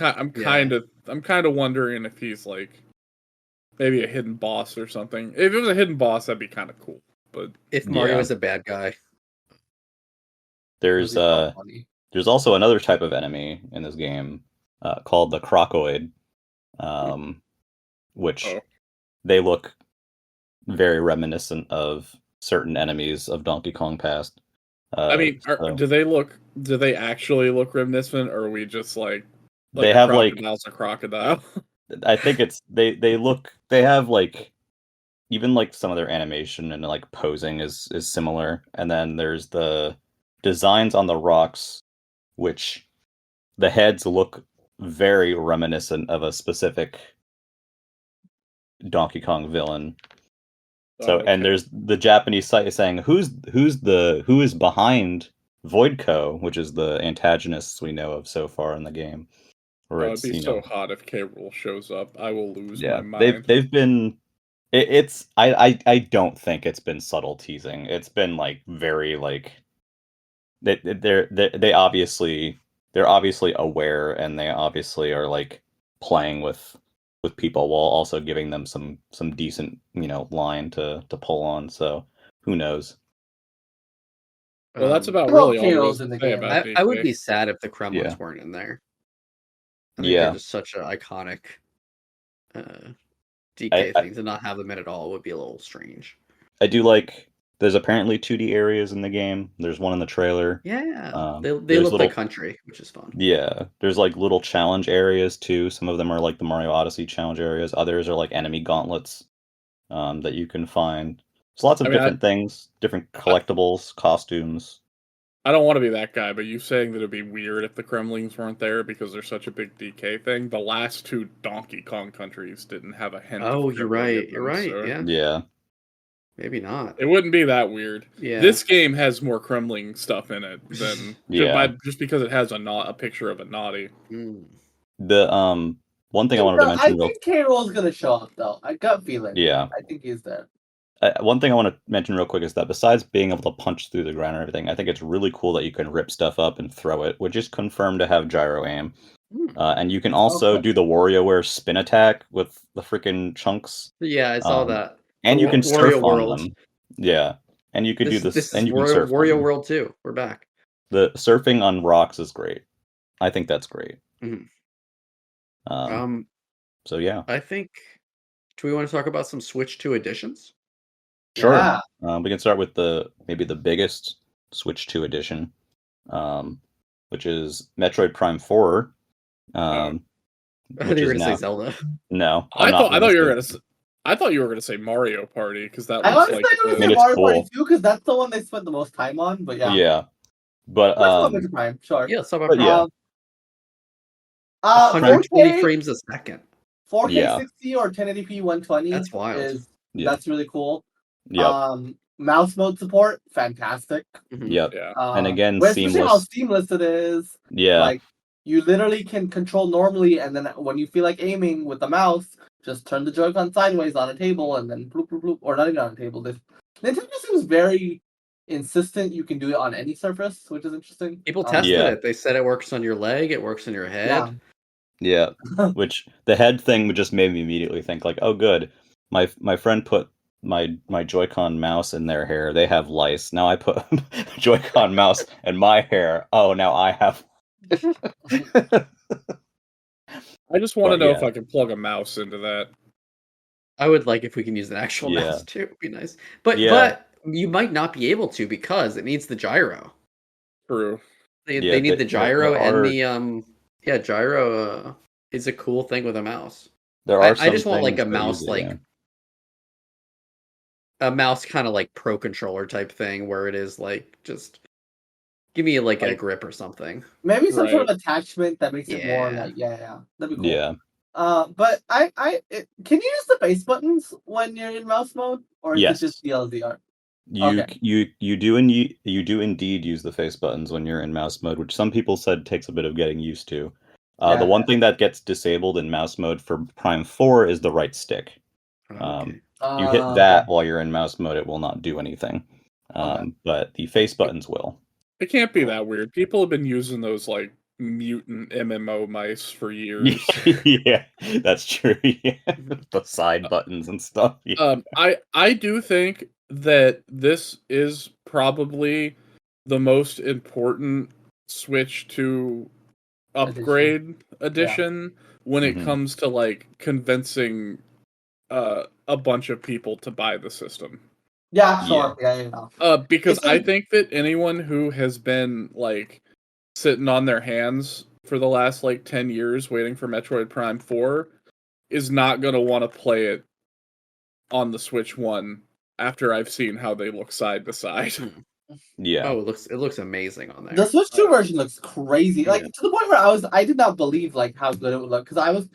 I'm kind of wondering if he's maybe a hidden boss or something. If it was a hidden boss, that'd be kind of cool. But if Mario is a bad guy, there's also another type of enemy in this game called the Crocoid. which they look very reminiscent of certain enemies of Donkey Kong past. I mean, do they actually look reminiscent, or are we just like they a have crocodile's a crocodile? I think it's they have like even like some of their animation and like posing is similar, and then there's the designs on the rocks, which the heads look very reminiscent of a specific Donkey Kong villain. So and there's the Japanese site saying who is behind Voidco, which is the antagonists we know of so far in the game. It'd be so hot if K. Rool shows up. I will lose my mind. They've been. It's I don't think it's been subtle teasing. It's been like very like they're obviously aware, and they obviously are like playing with people while also giving them some decent line to pull on. So who knows? Well, that's about really all there is in the to say game. about I would be sad if the Kremlins weren't in there. I think they're just such an iconic DK thing. To not have them in at all would be a little strange. I do like. There's apparently 2D areas in the game. There's one in the trailer. Yeah, they look like country, which is fun. Yeah, there's like little challenge areas too. Some of them are like the Mario Odyssey challenge areas. Others are like enemy gauntlets that you can find. There's lots of different things, different collectibles, costumes. I don't want to be that guy, but you saying that it'd be weird if the Kremlins weren't there because they're such a big DK thing. The last 2 Donkey Kong countries didn't have a hint. Oh, you're right. You're right. So. Yeah. Maybe not. It wouldn't be that weird. Yeah. This game has more Kremling stuff in it than just because it has a picture of a naughty. The one thing I wanted to mention. I think K. Rool's gonna show up though. I got feeling. Yeah. I think he's there. One thing I want to mention real quick is that besides being able to punch through the ground and everything, I think it's really cool that you can rip stuff up and throw it, which is confirmed to have gyro aim. And you can also do the WarioWare spin attack with the freaking chunks. Yeah, I saw that. And you can surf on them. Yeah, and you could do this. This and is you can surf Wario World 2. We're back. The surfing on rocks is great. I think that's great. So yeah, I think. Do we want to talk about some Switch 2 editions? Sure. Yeah. We can start with maybe the biggest Switch 2 edition, which is Metroid Prime 4. I thought you were going to say Zelda. No, I thought you were going to say Mario Party because that was like. I was Mario Party too because that's the one they spent the most time on. But yeah. Yeah, but Metroid Prime, sure. Yeah, so 120 frames a second. 4K 60 or 1080p 120. That's wild. That's really cool. Yeah. Mouse mode support, fantastic. Yep. Yeah. And again, seamless. How seamless it is. Yeah. Like you literally can control normally, and then when you feel like aiming with the mouse, just turn the Joy-Con sideways on a table, and then bloop bloop bloop, or not even on a table. Nintendo seems very insistent you can do it on any surface, which is interesting. People tested it. They said it works on your leg, it works on your head. Yeah. Which the head thing just made me immediately think like, oh, good. My friend put my Joy-Con mouse in their hair. They have lice. Now I put Joy-Con mouse in my hair. Oh, now I have. I just want to know if I can plug a mouse into that. I would like if we can use an actual mouse too. It'd be nice. But you might not be able to because it needs the gyro. True. They need the gyro and the gyro is a cool thing with a mouse. I just want like a mouse a mouse kind of like Pro Controller type thing where it is like just give me like a grip or something. Maybe some sort of attachment that makes it more like that'd be cool. Yeah. But can you use the base buttons when you're in mouse mode, or is it just the LDR? You do indeed use the face buttons when you're in mouse mode, which some people said takes a bit of getting used to. The one thing that gets disabled in mouse mode for Prime 4 is the right stick. You hit that while you're in mouse mode, it will not do anything. But the face buttons will. It can't be that weird. People have been using those like mutant MMO mice for years. Yeah, that's true. Yeah. The side buttons and stuff. Yeah. I do think that this is probably the most important Switch to upgrade edition when it comes to like convincing a bunch of people to buy the system. Yeah, sure. Yeah. Because It's I like- think that anyone who has been like sitting on their hands for the last like 10 years waiting for Metroid Prime 4 is not going to want to play it on the Switch 1 after I've seen how they look side to side. Yeah. Oh, it looks amazing on there. The Switch 2 version looks crazy. Like Yeah. to the point where I did not believe like how good it would look because I was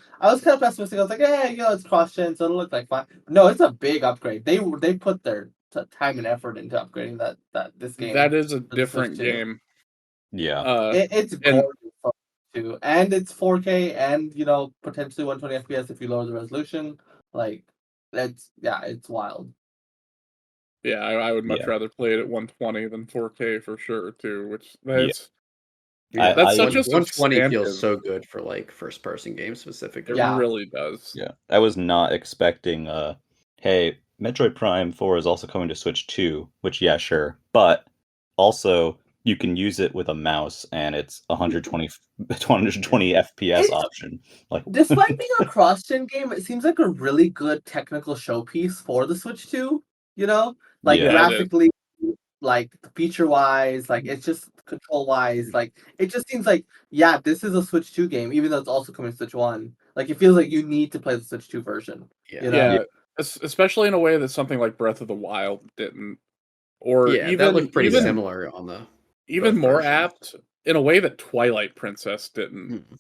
kind of pessimistic. I was like, hey, it's cross-gen, so it'll look like fine. No, it's a big upgrade. They put their time and effort into upgrading this game. That is a for the different Switch 2. game. Yeah. It's and- gorgeous too, and it's 4K and potentially 120 FPS if you lower the resolution. Like it's wild. Yeah, I would much Yeah. rather play it at 120 than 4K for sure too. Which Yeah. that's such a 120 substantive. feels so good for like first person games specifically. It Yeah. really does. Yeah. I was not expecting hey, Metroid Prime 4 is also coming to Switch 2, which yeah, sure. But also you can use it with a mouse and it's 120 FPS It's- option. Like Despite being a cross-gen game, it seems like a really good technical showpiece for the Switch 2. Like Yeah. graphically, like feature-wise, like it's just control-wise, like it just seems like this is a Switch 2 game, even though it's also coming to Switch 1. Like it feels like you need to play the Switch 2 version. Yeah. Yeah, especially in a way that something like Breath of the Wild didn't, or Yeah, even that looked pretty even similar on the even both more versions. apt in a way that Twilight Princess didn't. Mhm.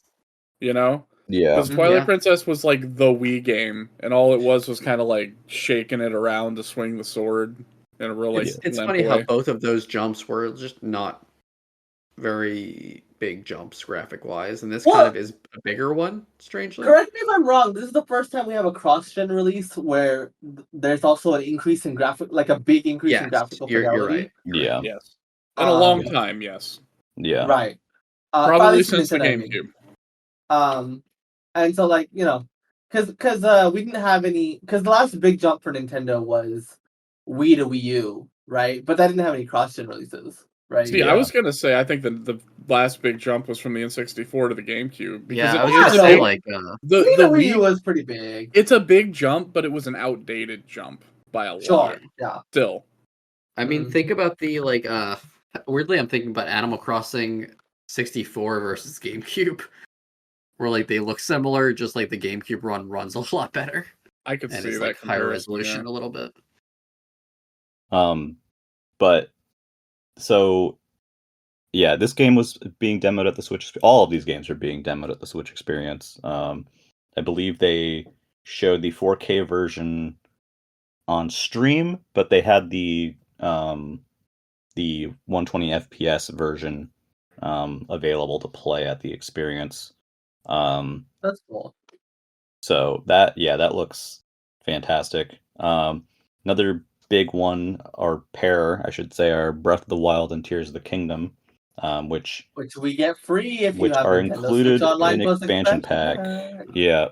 You know, yeah. because Twilight Yeah. Princess was like the Wii game, and all it was kind of like shaking it around to swing the sword in a real like It's limp funny way. how both of those jumps were just not very big jumps graphic wise, and this Well- kind of is a bigger one, strangely. Correct me if I'm wrong. This is the first time we have a cross-gen release where there's also an increase in graphic, like a big increase in Yes, graphical you're fidelity. right. You're Yeah. right. Yes, in a long Yeah. time. Yes, Yeah. Right. probably from since the Nintendo, I mean. GameCube. And so like because we didn't have any because the last big jump for Nintendo was Wii to Wii U, right? But that didn't have any cross-gen releases, right? See, Yeah. I was gonna say I think the last big jump was from the N64 to the GameCube. Because Yeah, I was Yeah, gonna so- say like the Wii to Wii Wii, U was pretty big. it's a big jump, but it was an outdated jump by a Sure, lot. yeah. Still, I mean, Mhm. think about the like weirdly I'm thinking about Animal Crossing 64 versus GameCube. Where like they look similar, just like the GameCube runs a lot better. I could And see it's that like higher comparison, resolution yeah. a little bit. But so yeah, this game was being demoed at the Switch. All of these games are being demoed at the Switch Experience. I believe they showed the 4K version on stream, but they had the 120 FPS version available to play at the experience. That's cool. So that looks fantastic. Another big one, or pair, I should say, are Breath of the Wild and Tears of the Kingdom, which we get free if you which have are Nintendo included Switch Online in Plus expansion pack. Yeah,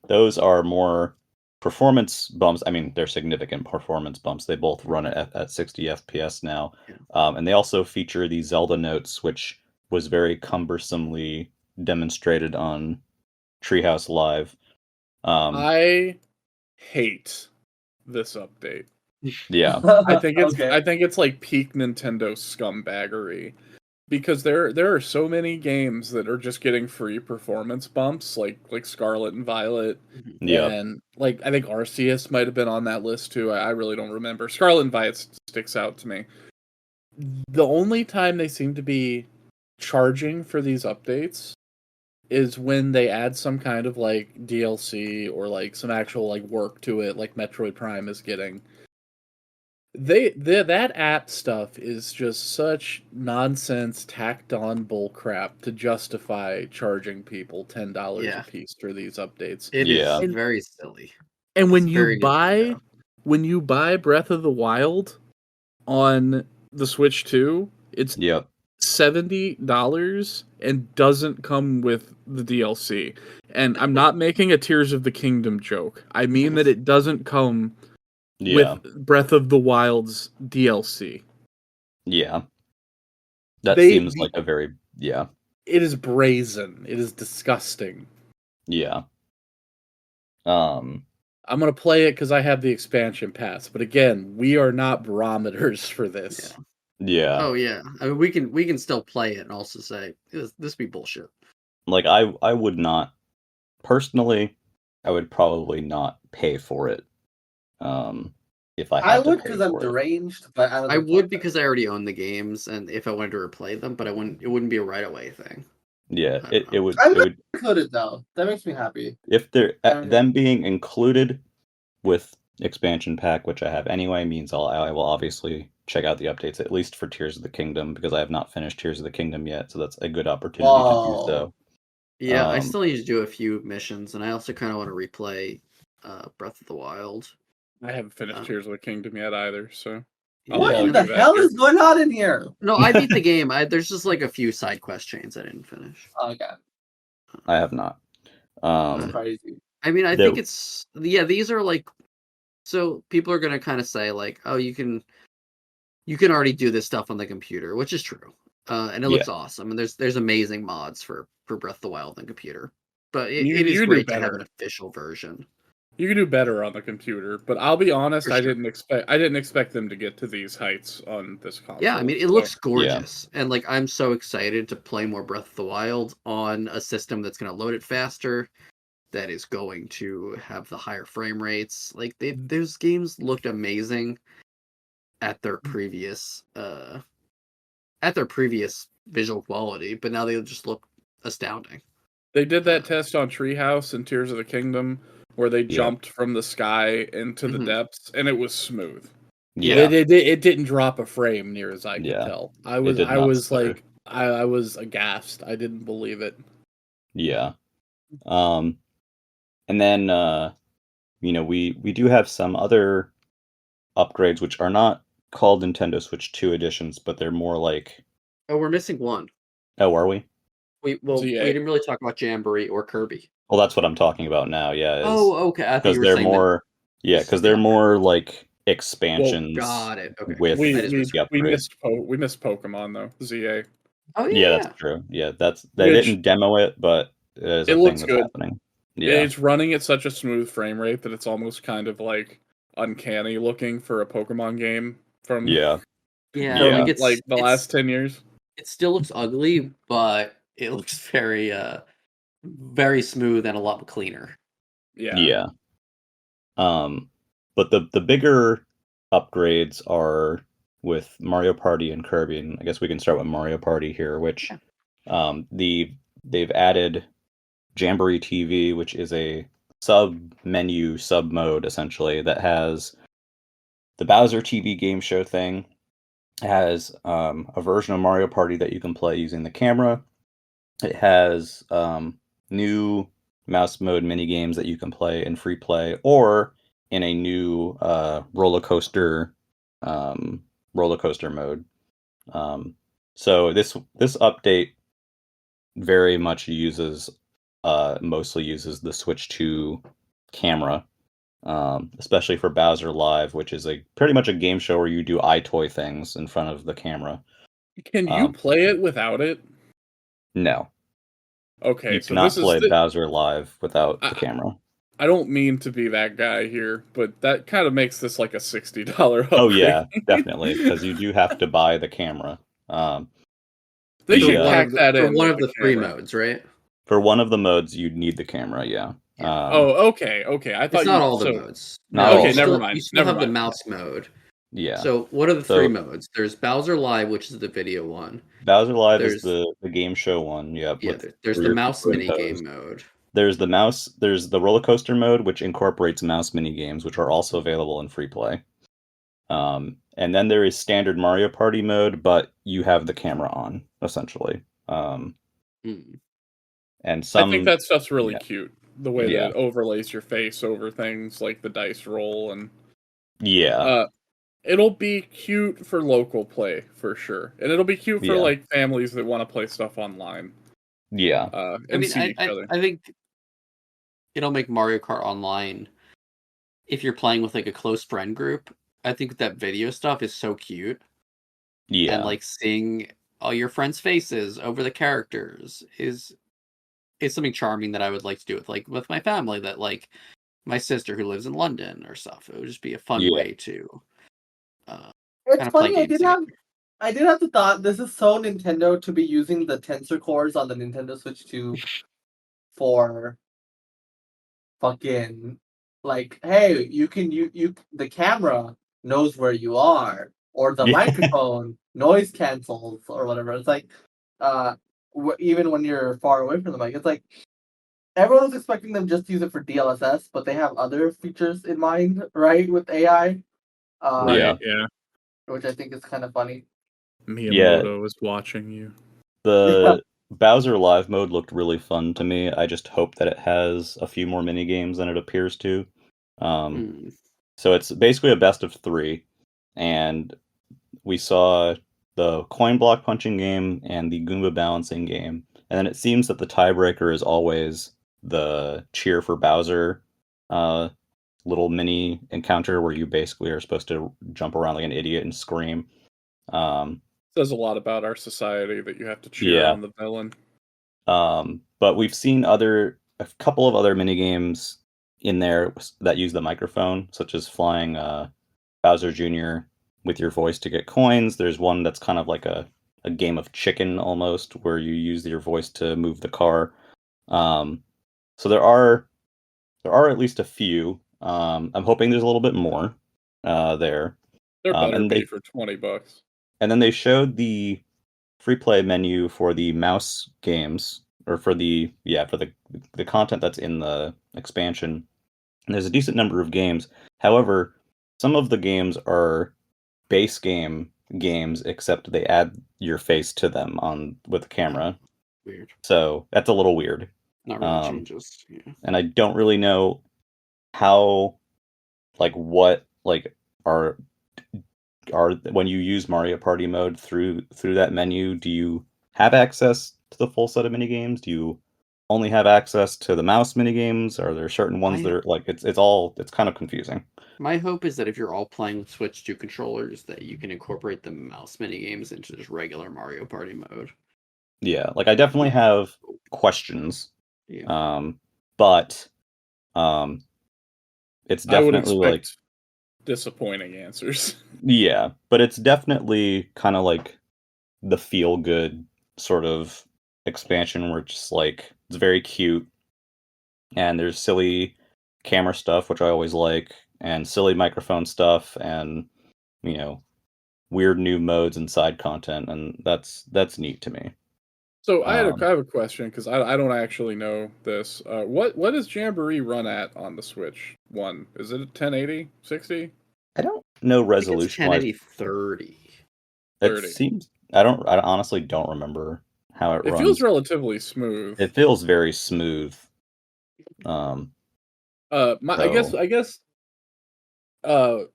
those are more performance bumps. I mean, they're significant performance bumps. They both run at 60 FPS now, and they also feature the Zelda notes, which was very cumbersomely demonstrated on Treehouse Live. I hate this update. Yeah, I think it's Okay. I think it's like peak Nintendo scumbaggery. Because there are so many games that are just getting free performance bumps, like Scarlet and Violet, yeah, and like I think Arceus might have been on that list too. I really don't remember. Scarlet and Violet sticks out to me. The only time they seem to be charging for these updates is when they add some kind of like DLC or like some actual like work to it, like Metroid Prime is getting. That app stuff is just such nonsense, tacked on bullcrap to justify charging people $10 Yeah. a piece for these updates. It Yeah. is very silly. And when It's very you buy Breath of the Wild on the Switch 2, it's yep, $70 and doesn't come with the DLC. And I'm not making a Tears of the Kingdom joke. I mean that it doesn't come yeah, with Breath of the Wild's DLC. yeah. That They- seems the- like a very It is brazen. It is disgusting. yeah. I'm gonna play it because I have the expansion pass. But again, we are not barometers for this. Yeah. Oh yeah. I mean, we can still play it and also say this be bullshit. Like I would not personally. I would probably not pay for it. If I I had to would pay because I'm for it. deranged, but I would because I already own the games, and if I wanted to replay them, but I wouldn't. It wouldn't be a right away thing. Yeah, I don't it know. would I'm it would included though. That makes me happy. if they're I don't know. them being included with expansion pack, which I have anyway, means I will obviously check out the updates at least for Tears of the Kingdom because I have not finished Tears of the Kingdom yet, so that's a good opportunity to do so. Whoa. Yeah, I still need to do a few missions, and I also kind of want to replay Breath of the Wild. I haven't finished Tears of the Kingdom yet either, so I'll What probably in the do that hell here. is going on in here? No, I beat the game. There's just like a few side quest chains I didn't finish. Okay, I have not. that's crazy. I mean, I There- think it's these are like, so people are gonna kind of say like, oh, you can already do this stuff on the computer, which is true, and it looks awesome. And there's amazing mods for Breath of the Wild on computer, but it is you can do great to have better. an official version. You can do better on the computer, but I'll be honest, For I sure. didn't expect them to get to these heights on this console. Yeah, I mean, it so- looks gorgeous, and like I'm so excited to play more Breath of the Wild on a system that's going to load it faster, that is going to have the higher frame rates. Like those games looked amazing at their previous visual quality, but now they just look astounding. They did that test on Treehouse and Tears of the Kingdom where they jumped from the sky into the depths, and it was smooth. Yeah. It didn't drop a frame near as I could Yeah. tell. I It was did not stutter. I was aghast. I didn't believe it. Yeah. And then we do have some other upgrades which are not called Nintendo Switch 2 editions, but they're more like Oh, we're missing one. Oh, are we? We didn't really talk about Jamboree or Kirby. Well, that's what I'm talking about now, yeah. Oh, okay. I thought Because you were they're saying that. more because they're more like expansions Got it. Okay. with We the upgrade. missed Pokemon though. ZA. Oh Yeah, yeah. that's true. Yeah, they Which- didn't demo it, but there's a It thing looks that's good. happening. Yeah. It's running at such a smooth frame rate that it's almost kind of like uncanny looking for a Pokemon game from Yeah. Yeah. like the last 10 years. It still looks ugly, but it looks very very smooth and a lot cleaner. Yeah. But the bigger upgrades are with Mario Party and Kirby, and I guess we can start with Mario Party here, which they've added Jamboree TV, which is a sub mode essentially that has the Bowser TV game show thing. It has a version of Mario Party that you can play using the camera. It has new mouse mode mini games that you can play in free play or in a new roller coaster mode. So this update very much mostly uses the Switch 2 camera, especially for Bowser Live, which is pretty much a game show where you do toy things in front of the camera. Can you play it without it? No. Okay, You so cannot this play is Bowser Live without the camera. I don't mean to be that guy here, but that kind of makes this like a $60 upgrade. Oh yeah, definitely, because you do have to buy the camera. They should Yeah. pack that in For one with of the the free camera. modes, right? For one of the modes, you'd need the camera. Yeah. Okay. I thought It's not you all the so- modes. Not all. you Okay, still- never mind, You still never have the mind. mouse mode. Yeah. So what are the So- three modes? There's Bowser Live, which is the video one. Bowser Live is there's- the game show one. Yeah. Yeah, there's where the you're mouse doing mini game those. mode. There's the roller coaster mode, which incorporates mouse mini games, which are also available in free play. And then there is standard Mario Party mode, but you have the camera on essentially. And some I think that stuff's really yeah. cute. The way Yeah. that it overlays your face over things like the dice roll and yeah. it'll be cute for local play for sure. And it'll be cute for Yeah. like families that want to play stuff online. Yeah. And see each other. I think it'll make Mario Kart Online, if you're playing with like a close friend group, I think that video stuff is so cute. Yeah. And like seeing all your friends' faces over the characters is something charming that I would like to do with my family, that like my sister who lives in London or stuff. It would just be a fun Yeah. way to It's kind of play funny. I games did have the thought. This is so Nintendo to be using the tensor cores on the Nintendo Switch 2 for fucking like, hey, you can you the camera knows where you are, or the Yeah. microphone noise cancels or whatever. It's like, even when you're far away from the mic, it's like everyone was expecting them just to use it for DLSS, but they have other features in mind, right, with AI, Right, yeah. which I think is kind of funny. Miyamoto is watching you. The Bowser Live mode looked really fun to me. I just hope that it has a few more mini games than it appears to. So it's basically a best of 3, and we saw the coin block punching game and the Goomba balancing game, and then it seems that the tiebreaker is always the cheer for Bowser little mini encounter where you basically are supposed to jump around like an idiot and scream. Says a lot about our society that you have to cheer on the villain. But we've seen a couple of other mini games in there that use the microphone, such as flying Bowser Jr. with your voice to get coins. There's one that's kind of like a game of chicken almost, where you use your voice to move the car. So there are at least a few. I'm hoping there's a little bit more there. There better be for $20. And then they showed the free play menu for the mouse games, or for the content that's in the expansion. And there's a decent number of games. However, some of the games are base games, except they add your face to them with the camera. Weird. So that's a little weird. Not really changes. Yeah. And I don't really know how, what are when you use Mario Party mode through that menu, do you have access to the full set of minigames? Do you only have access to the mouse minigames? Are there certain ones that are it's kind of confusing? My hope is that if you're all playing with Switch 2 controllers, that you can incorporate the mouse minigames into just regular Mario Party mode. Yeah, I definitely have questions. Yeah. But it's definitely I would expect disappointing answers. Yeah, but it's definitely kind of like the feel good sort of expansion where it's just it's very cute, and there's silly camera stuff, which I always like, and silly microphone stuff, and weird new modes and side content, and that's neat to me. So I have a question, because I don't actually know this. What does Jamboree run at on the Switch 1? Is it 1080, 60? I don't know resolution. 1080 30. It seems I honestly don't remember how it runs. It feels relatively smooth. It feels very smooth. I guess because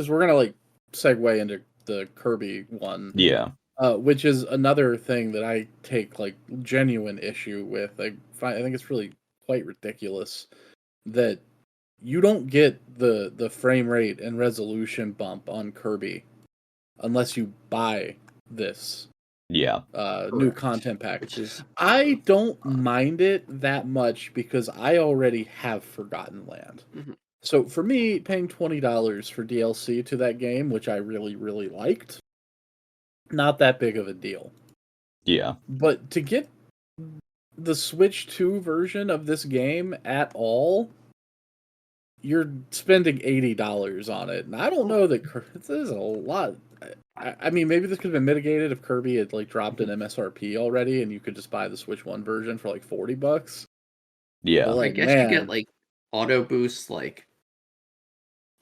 we're gonna segue into the Kirby one. Yeah. Which is another thing that I take genuine issue with. I think it's really quite ridiculous that you don't get the frame rate and resolution bump on Kirby unless you buy this new content package. I don't mind it that much because I already have Forgotten Land. Mm-hmm. So for me, paying $20 for DLC to that game, which I really, really liked, not that big of a deal. Yeah. But to get the Switch 2 version of this game at all, you're spending $80 on it. And I don't know that this is a lot. I mean, maybe this could have been mitigated if Kirby had dropped an MSRP already and you could just buy the Switch 1 version for $40. Yeah. But, I guess you get auto boost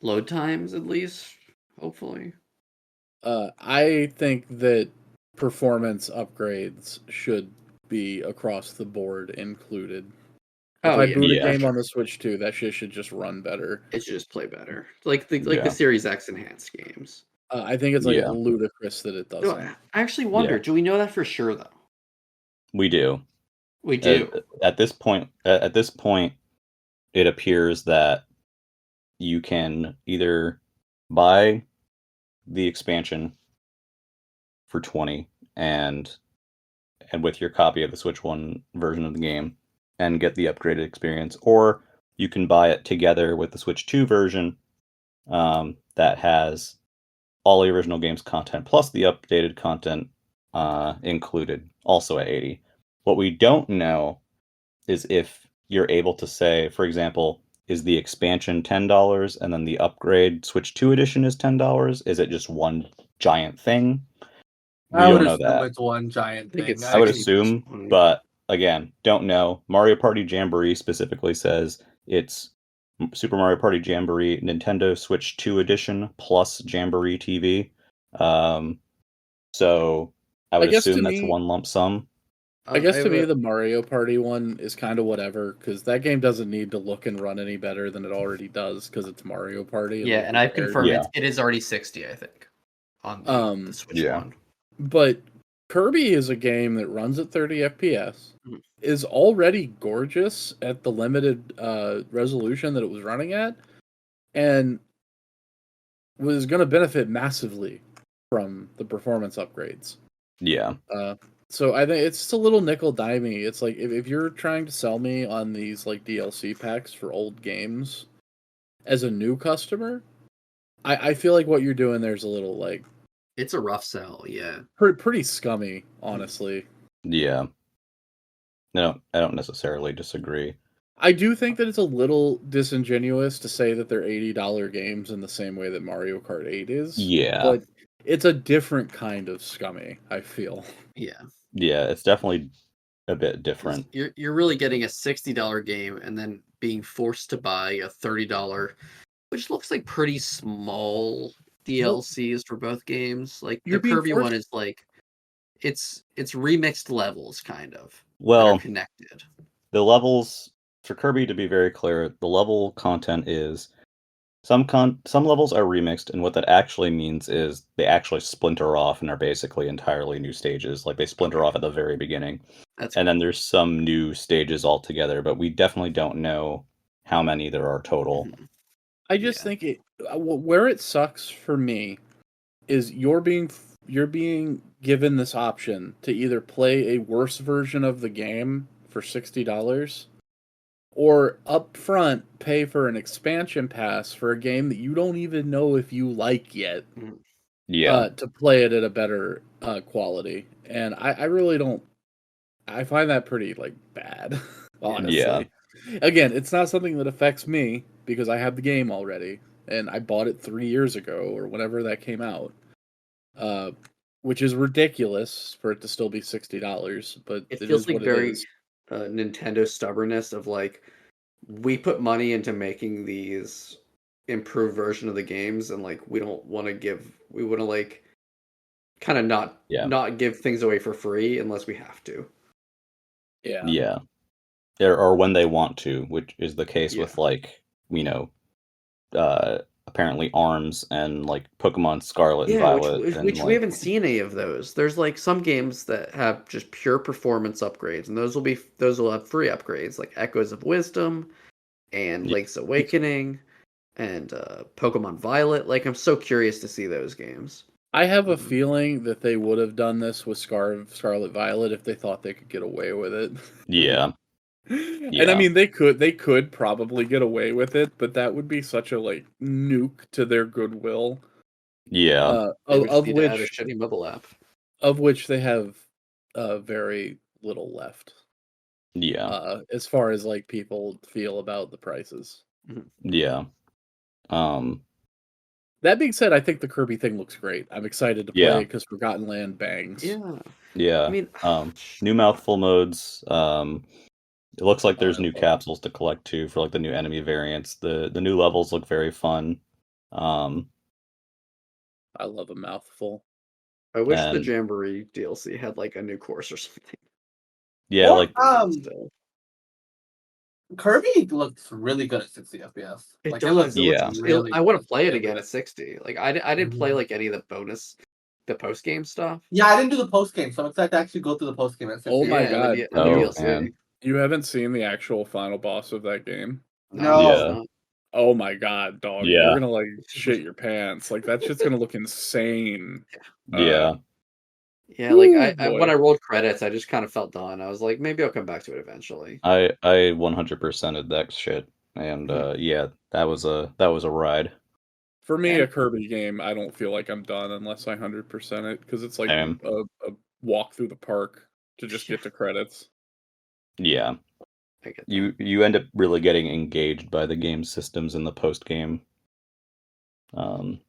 load times at least, hopefully. I think that performance upgrades should be across the board included. If I boot a game on the Switch 2, that shit should just run better. It should just play better. The Series X enhanced games. I think it's ludicrous that it doesn't. I actually wonder, do we know that for sure though? We do. We do. At this point, it appears that you can either buy the expansion for $20 and with your copy of the Switch 1 version of the game and get the upgraded experience, or you can buy it together with the Switch 2 version that has all the original games content plus the updated content included, also at $80. What we don't know is if you're able to say, for example, is the expansion $10 and then the upgrade Switch 2 edition is $10? Is it just one giant thing? We I would don't know assume that. it's one giant think thing. it's I would 60 assume, plus one. but again, don't know. Mario Party Jamboree specifically says it's Super Mario Party Jamboree Nintendo Switch 2 edition plus Jamboree TV. So I would guess to assume that's me- one lump sum. I guess to have me, a- the Mario Party one is kind of whatever, because that game doesn't need to look and run any better than it already does, because it's Mario Party. yeah, who and I've cares? confirmed Yeah. it is already 60, I think, on the Switch yeah. one. But Kirby is a game that runs at 30 FPS, Mhm. is already gorgeous at the limited resolution that it was running at, and was going to benefit massively from the performance upgrades. Yeah. So I think it's just a little nickel-dimey. It's like if you're trying to sell me on these like DLC packs for old games as a new customer, I feel like what you're doing there's a little like It's a rough sell, yeah. pretty scummy, honestly. Yeah. No, I don't necessarily disagree. I do think that it's a little disingenuous to say that they're $80 games in the same way that Mario Kart 8 is. Yeah. But it's a different kind of scummy, I feel. Yeah. Yeah, it's definitely a bit different. You're really getting a $60 game and then being forced to buy a $30, which looks like pretty small DLCs for both games. Like the You're being Kirby forced- one is like it's remixed levels kind of that Well, are connected. the levels for Kirby, to be very clear, the level content is some levels are remixed, and what that actually means is they actually splinter off and are basically entirely new stages. Like they splinter off at the very beginning. That's And then there's some new stages altogether, but we definitely don't know how many there are total. Mhm. I just Yeah. think it where it sucks for me is you're being given this option to either play a worse version of the game for $60 or upfront pay for an expansion pass for a game that you don't even know if you like yet. Yeah. To play it at a better quality. And I really don't. I find that pretty like bad, honestly. Yeah. Again, it's not something that affects me because I have the game already, and I bought it 3 years ago or whenever that came out. Which is ridiculous for it to still be $60, but It it feels is like what very it is. Nintendo stubbornness of like we put money into making these improved version of the games and like we want to like kind of not give things away for free unless we have to. Yeah. Yeah. Or when they want to, which is the case with like, apparently ARMS and like Pokemon Scarlet and Violet. Which we haven't seen any of those. There's like some games that have just pure performance upgrades, and those will have free upgrades like Echoes of Wisdom and Link's Awakening and Pokemon Violet. Like I'm so curious to see those games. I have a feeling that they would have done this with Scarlet Violet if they thought they could get away with it. Yeah. And I mean they could probably get away with it, but that would be such a like nuke to their goodwill. Yeah. Of which add a shitty mobile app. Of which they have very little left. Yeah. As far as like people feel about the prices. Yeah. That being said, I think the Kirby thing looks great. I'm excited to play it because Forgotten Land bangs. Yeah. Yeah. I mean, new mouthful modes. It looks like there's new capsules to collect too for like the new enemy variants. The new levels look very fun. I love a mouthful. I wish the Jamboree DLC had like a new course or something. Yeah, Or, like Kirby looks really good at 60 FPS. It does. Really I want to play it again at 60. Like I didn't play like any of the post game stuff. Yeah, I didn't do the post game, so I'm excited to actually go through the post game at 60. Oh my god! The DLC. Man. You haven't seen the actual final boss of that game? No. Yeah. Oh my god, dog! Yeah. You're gonna like shit your pants. Like that shit's gonna look insane. Yeah. Yeah, like boy. when I rolled credits, I just kind of felt done. I was like, maybe I'll come back to it eventually. I 100%ed that shit. and yeah, that was a ride. For me, a Kirby game, I don't feel like I'm done unless I 100% it, because it's like Same. a walk through the park to just get to credits. Yeah, I get that. you end up really getting engaged by the game systems in the post game. Really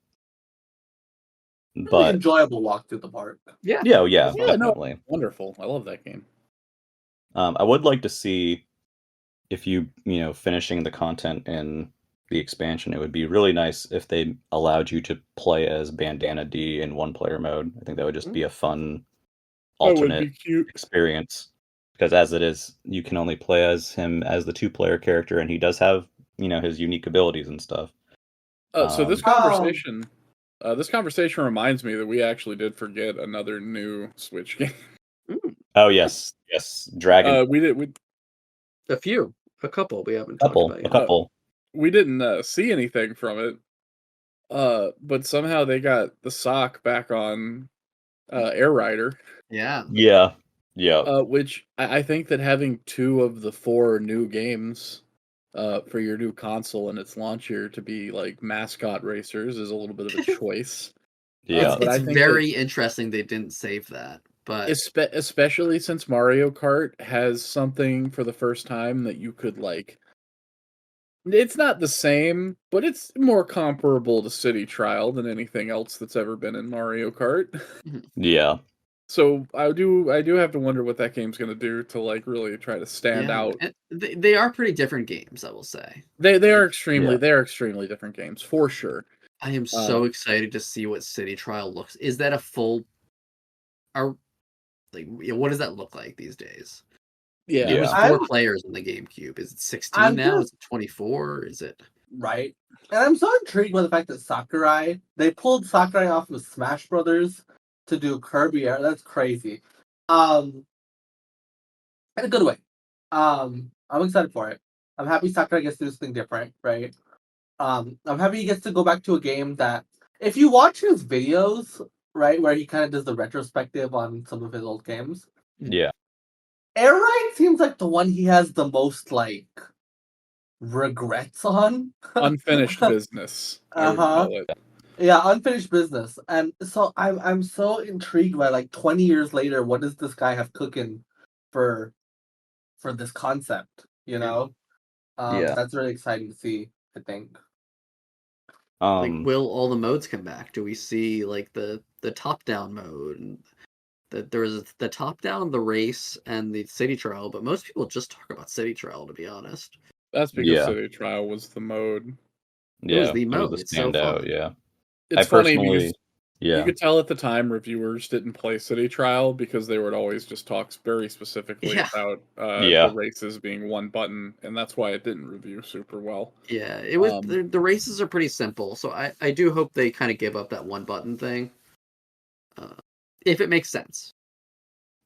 But enjoyable walk through the park. Yeah. yeah, Yeah, no, definitely. wonderful. I love that game. I would like to see if you finishing the content in the expansion. It would be really nice if they allowed you to play as Bandana D in one player mode. I think that would just be a fun That would be alternate cute. experience. Because as it is, you can only play as him as the 2-player character, and he does have his unique abilities and stuff. So this conversation reminds me that we actually did forget another new Switch game. Oh yes, Dragon. We A couple we haven't talked about a yet. couple. We didn't see anything from it. But somehow they got the sock back on Air Rider. Yeah. Yeah. Which I think that having 2 of the 4 new games for your new console and its launch year to be like mascot racers is a little bit of a choice. Yeah. But I It's think very interesting they didn't save that. But especially since Mario Kart has something for the first time that you could like. It's not the same, but it's more comparable to City Trial than anything else that's ever been in Mario Kart. Yeah. So I do have to wonder what that game's going to do to like really try to stand out. They are pretty different games, I will say. They are extremely different games for sure. I am so excited to see what City Trial looks. Is that a full? What does that look like these days? Yeah, It was 4 players in the GameCube. Is it 16 now? Is it 24? Is it right? And I'm so intrigued by the fact that they pulled Sakurai off of Smash Brothers to do Kirby. That's crazy. In a good way. I'm excited for it. I'm happy Sakurai gets to do something different, right? I'm happy he gets to go back to a game that, if you watch his videos, right, where he kind of does the retrospective on some of his old games. Yeah. Air Ride seems like the one he has the most like regrets on. unfinished business. I would call it. Yeah, unfinished business. And so I'm so intrigued by, like, 20 years later, what does this guy have cooking for this concept, you know? That's really exciting to see, I think. will all the modes come back? Do we see like the top down mode? And there was the top down, the race, and the City Trial, but most people just talk about City Trial, to be honest. That's because City Trial was the mode. It was the mode. It's so fun. Yeah. It's funny because you could tell at the time reviewers didn't play City Trial because they would always just talk very specifically about the races being one button, and that's why it didn't review super well. Yeah, it was the races are pretty simple, so I do hope they kind of give up that one button thing. If it makes sense.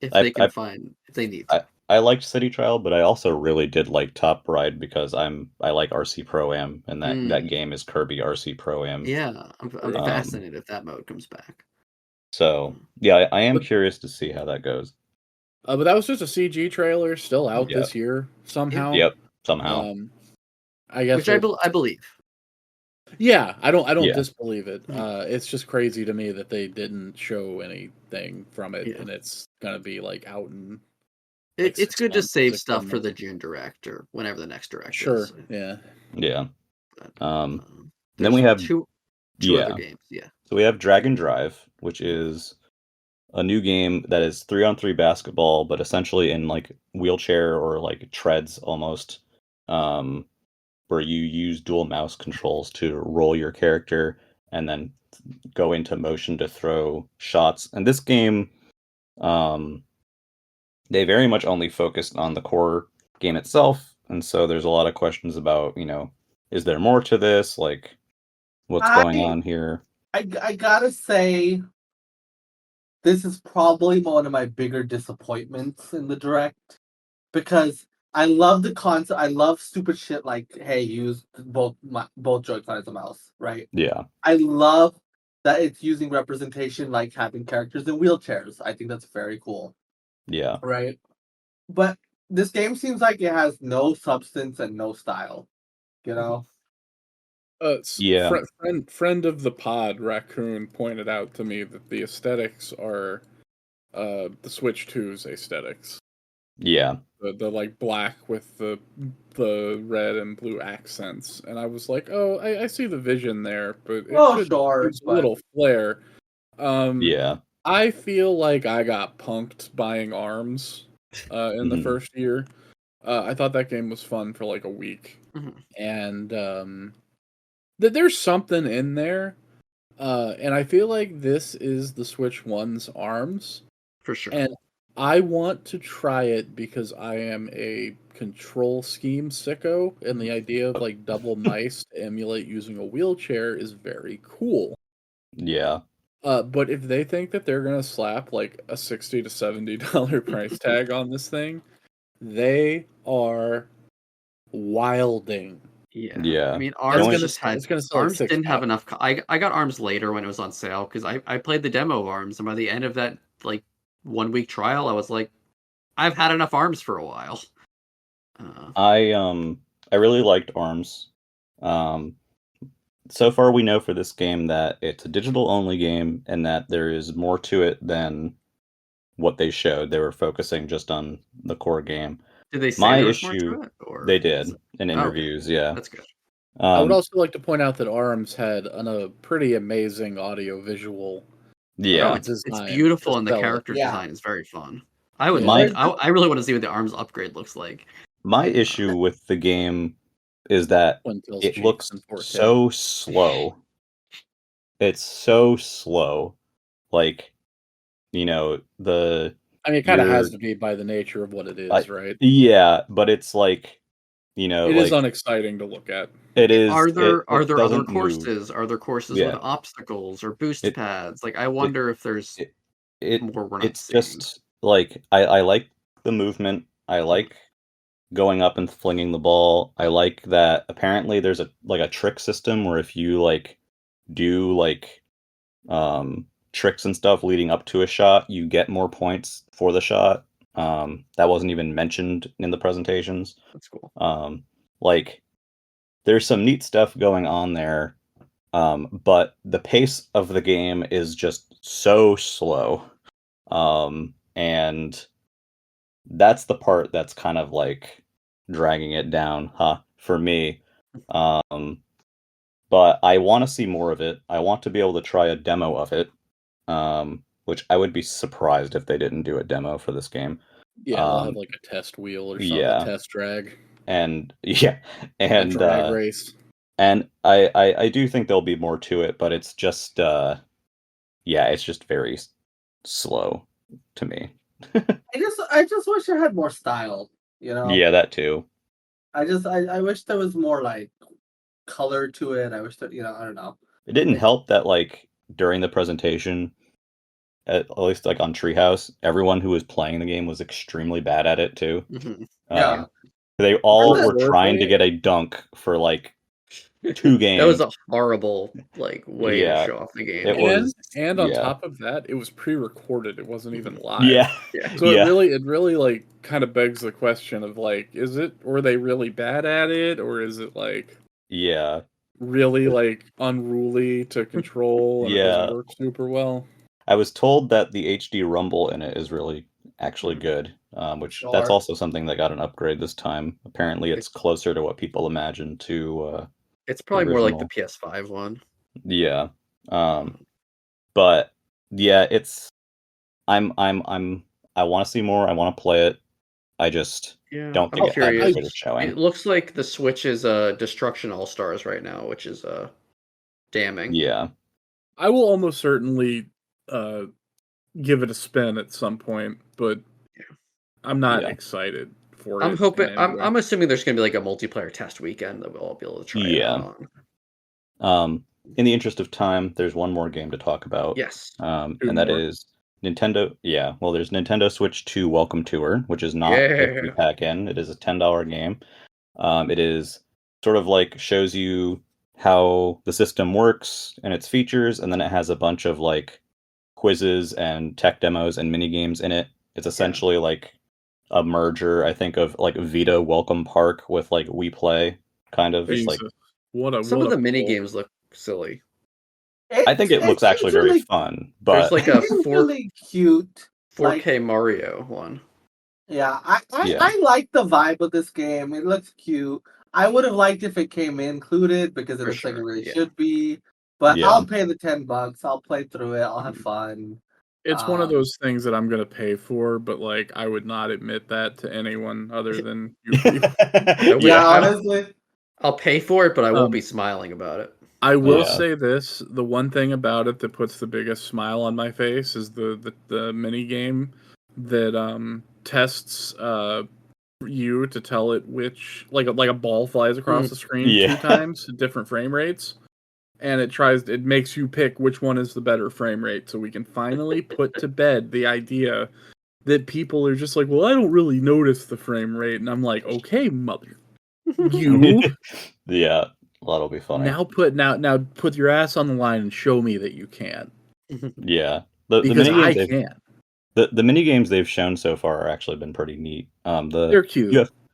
If they need to. I liked City Trial, but I also really did like Top Ride because I like RC Pro-Am, and that game is Kirby RC Pro-Am. Yeah, I'm fascinated if that mode comes back. So, yeah, I am curious to see how that goes. But that was just a CG trailer, still out this year somehow. Yep, somehow. I guess which I believe. Yeah, I don't disbelieve it. It's just crazy to me that they didn't show anything from it, and it's gonna be like out in. It's good to save stuff for the June Direct or whenever the next Direct is. Yeah. Then we have two other games. Yeah. So we have Dragon Drive, which is a new game that is 3-on-3 basketball, but essentially in like wheelchair or like treads almost, where you use dual mouse controls to roll your character and then go into motion to throw shots. And this game, they very much only focused on the core game itself, and so there's a lot of questions about, is there more to this? Like, what's going on here? I gotta say, this is probably one of my bigger disappointments in the Direct, because I love the concept. I love stupid shit like, hey, use both Joy-Con as a mouse, right? Yeah. I love that it's using representation, like having characters in wheelchairs. I think that's very cool. Yeah. Right. But this game seems like it has no substance and no style. you know. Yeah. Friend of the pod, Raccoon, pointed out to me that the aesthetics are the Switch 2's aesthetics. Yeah. The like black with the red and blue accents, and I was like, oh, I see the vision there, but it could use a little flair. Yeah. I feel like I got punked buying ARMS in the first year. I thought that game was fun for like a week, and there's something in there, and I feel like this is the Switch 1's ARMS. For sure. And I want to try it because I am a control scheme sicko, and the idea of like double mice to emulate using a wheelchair is very cool. Yeah. But if they think that they're gonna slap like a $60 to $70 price tag on this thing, they are wilding. Yeah. I mean, ARMS didn't have enough. I got ARMS later when it was on sale because I played the demo of ARMS, and by the end of that like 1 week trial, I was like, I've had enough ARMS for a while. I really liked ARMS. So far, we know for this game that it's a digital-only game and that there is more to it than what they showed. They were focusing just on the core game. Did they say there was more to it? Or they did in interviews, yeah. That's good. I would also like to point out that ARMS had a pretty amazing audio-visual it's beautiful, and the character design is very fun. I really want to see what the ARMS upgrade looks like. My issue with the game is that it looks so slow. It's so slow. Like, you know, I mean, it kind of has to be by the nature of what it is, right? Yeah, but it's like, you know, it is unexciting to look at. It is. Are there other courses? Are there courses with obstacles or boost pads? Like, I wonder if there's more we're not seeing. Just like I like the movement. I like going up and flinging the ball. I like that apparently there's a trick system where if you like do like tricks and stuff leading up to a shot, you get more points for the shot. That wasn't even mentioned in the presentations. That's cool. Like there's some neat stuff going on there. But the pace of the game is just so slow. And that's the part that's kind of like dragging it down, for me. But I want to see more of it. I want to be able to try a demo of it, which I would be surprised if they didn't do a demo for this game. Yeah, they'll have like a test wheel or something, a test drag. And a drag race. And I do think there'll be more to it, but it's just it's just very slow to me. I just wish it had more style, you know. Yeah, that too. I wish there was more like color to it. I wish that, you know, I don't know. It didn't help that like during the presentation, at least like on Treehouse, everyone who was playing the game was extremely bad at it too. Yeah. They all were trying to get a dunk for like 2 games. That was a horrible way to show off the game. And on top of that, it was pre-recorded. It wasn't even live. Yeah. So it really like kind of begs the question of like, were they really bad at it, or is it like really like unruly to control and it doesn't work super well? I was told that the HD rumble in it is really actually good, which that's also something that got an upgrade this time. Apparently it's closer to what people imagined to it's probably more like the PS5 one. Yeah. But yeah, it's I want to see more. I want to play it. I just don't think it had a good showing. It looks like the Switch is Destruction All-Stars right now, which is damning. Yeah. I will almost certainly give it a spin at some point, but I'm not excited for it. I'm hoping. I'm assuming there's going to be like a multiplayer test weekend that we'll all be able to try it on. In the interest of time, there's one more game to talk about. Yes. And that is Nintendo. Yeah. Well, there's Nintendo Switch 2 Welcome Tour, which is not a free pack-in. It is a $10 game. It is sort of like shows you how the system works and its features, and then it has a bunch of like quizzes and tech demos and mini games in it. It's essentially like a merger, I think, of like Vita Welcome Park with like Wii Play. kind of. Jesus. Like, Some of the mini pull. games look silly. I think it looks actually very fun, There's but like a It's really cute. 4K Mario one. Yeah, Yeah. I like the vibe of this game. It looks cute. I would have liked if it came included because it For looks like it sure, really yeah. should be. But Yeah. I'll pay the $10. I'll play through it. I'll have fun. It's one of those things that I'm gonna pay for, but like I would not admit that to anyone other than you people. Yeah, honestly. I'll pay for it, but I won't be smiling about it. I will Yeah. say this: the one thing about it that puts the biggest smile on my face is the mini game that tests you to tell it which like a ball flies across the screen Yeah. 2 times at different frame rates, and it makes you pick which one is the better frame rate, so we can finally put to bed the idea that people are just like, well, I don't really notice the frame rate, and I'm like, okay, mother, you Yeah, that'll be funny. now put your ass on the line and show me that you can. Yeah, Because I can. The mini games they've shown so far are actually been pretty neat. They're cute.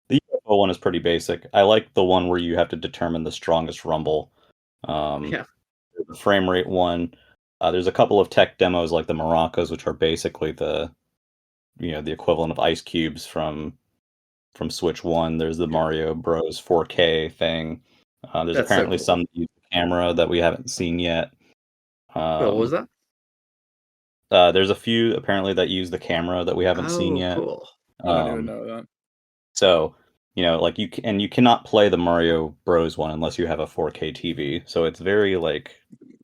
The UFO one is pretty basic. I like the one where you have to determine the strongest rumble. Yeah. The frame rate one. There's a couple of tech demos like the maracas, which are basically the equivalent of ice cubes from Switch 1. There's the Mario Bros 4K thing. There's That's so apparently cool. some that use the camera that we haven't seen yet. What was that? There's a few apparently that use the camera that we haven't seen yet. Cool. I don't even know that. So, like you cannot play the Mario Bros one unless you have a 4K TV. So it's very like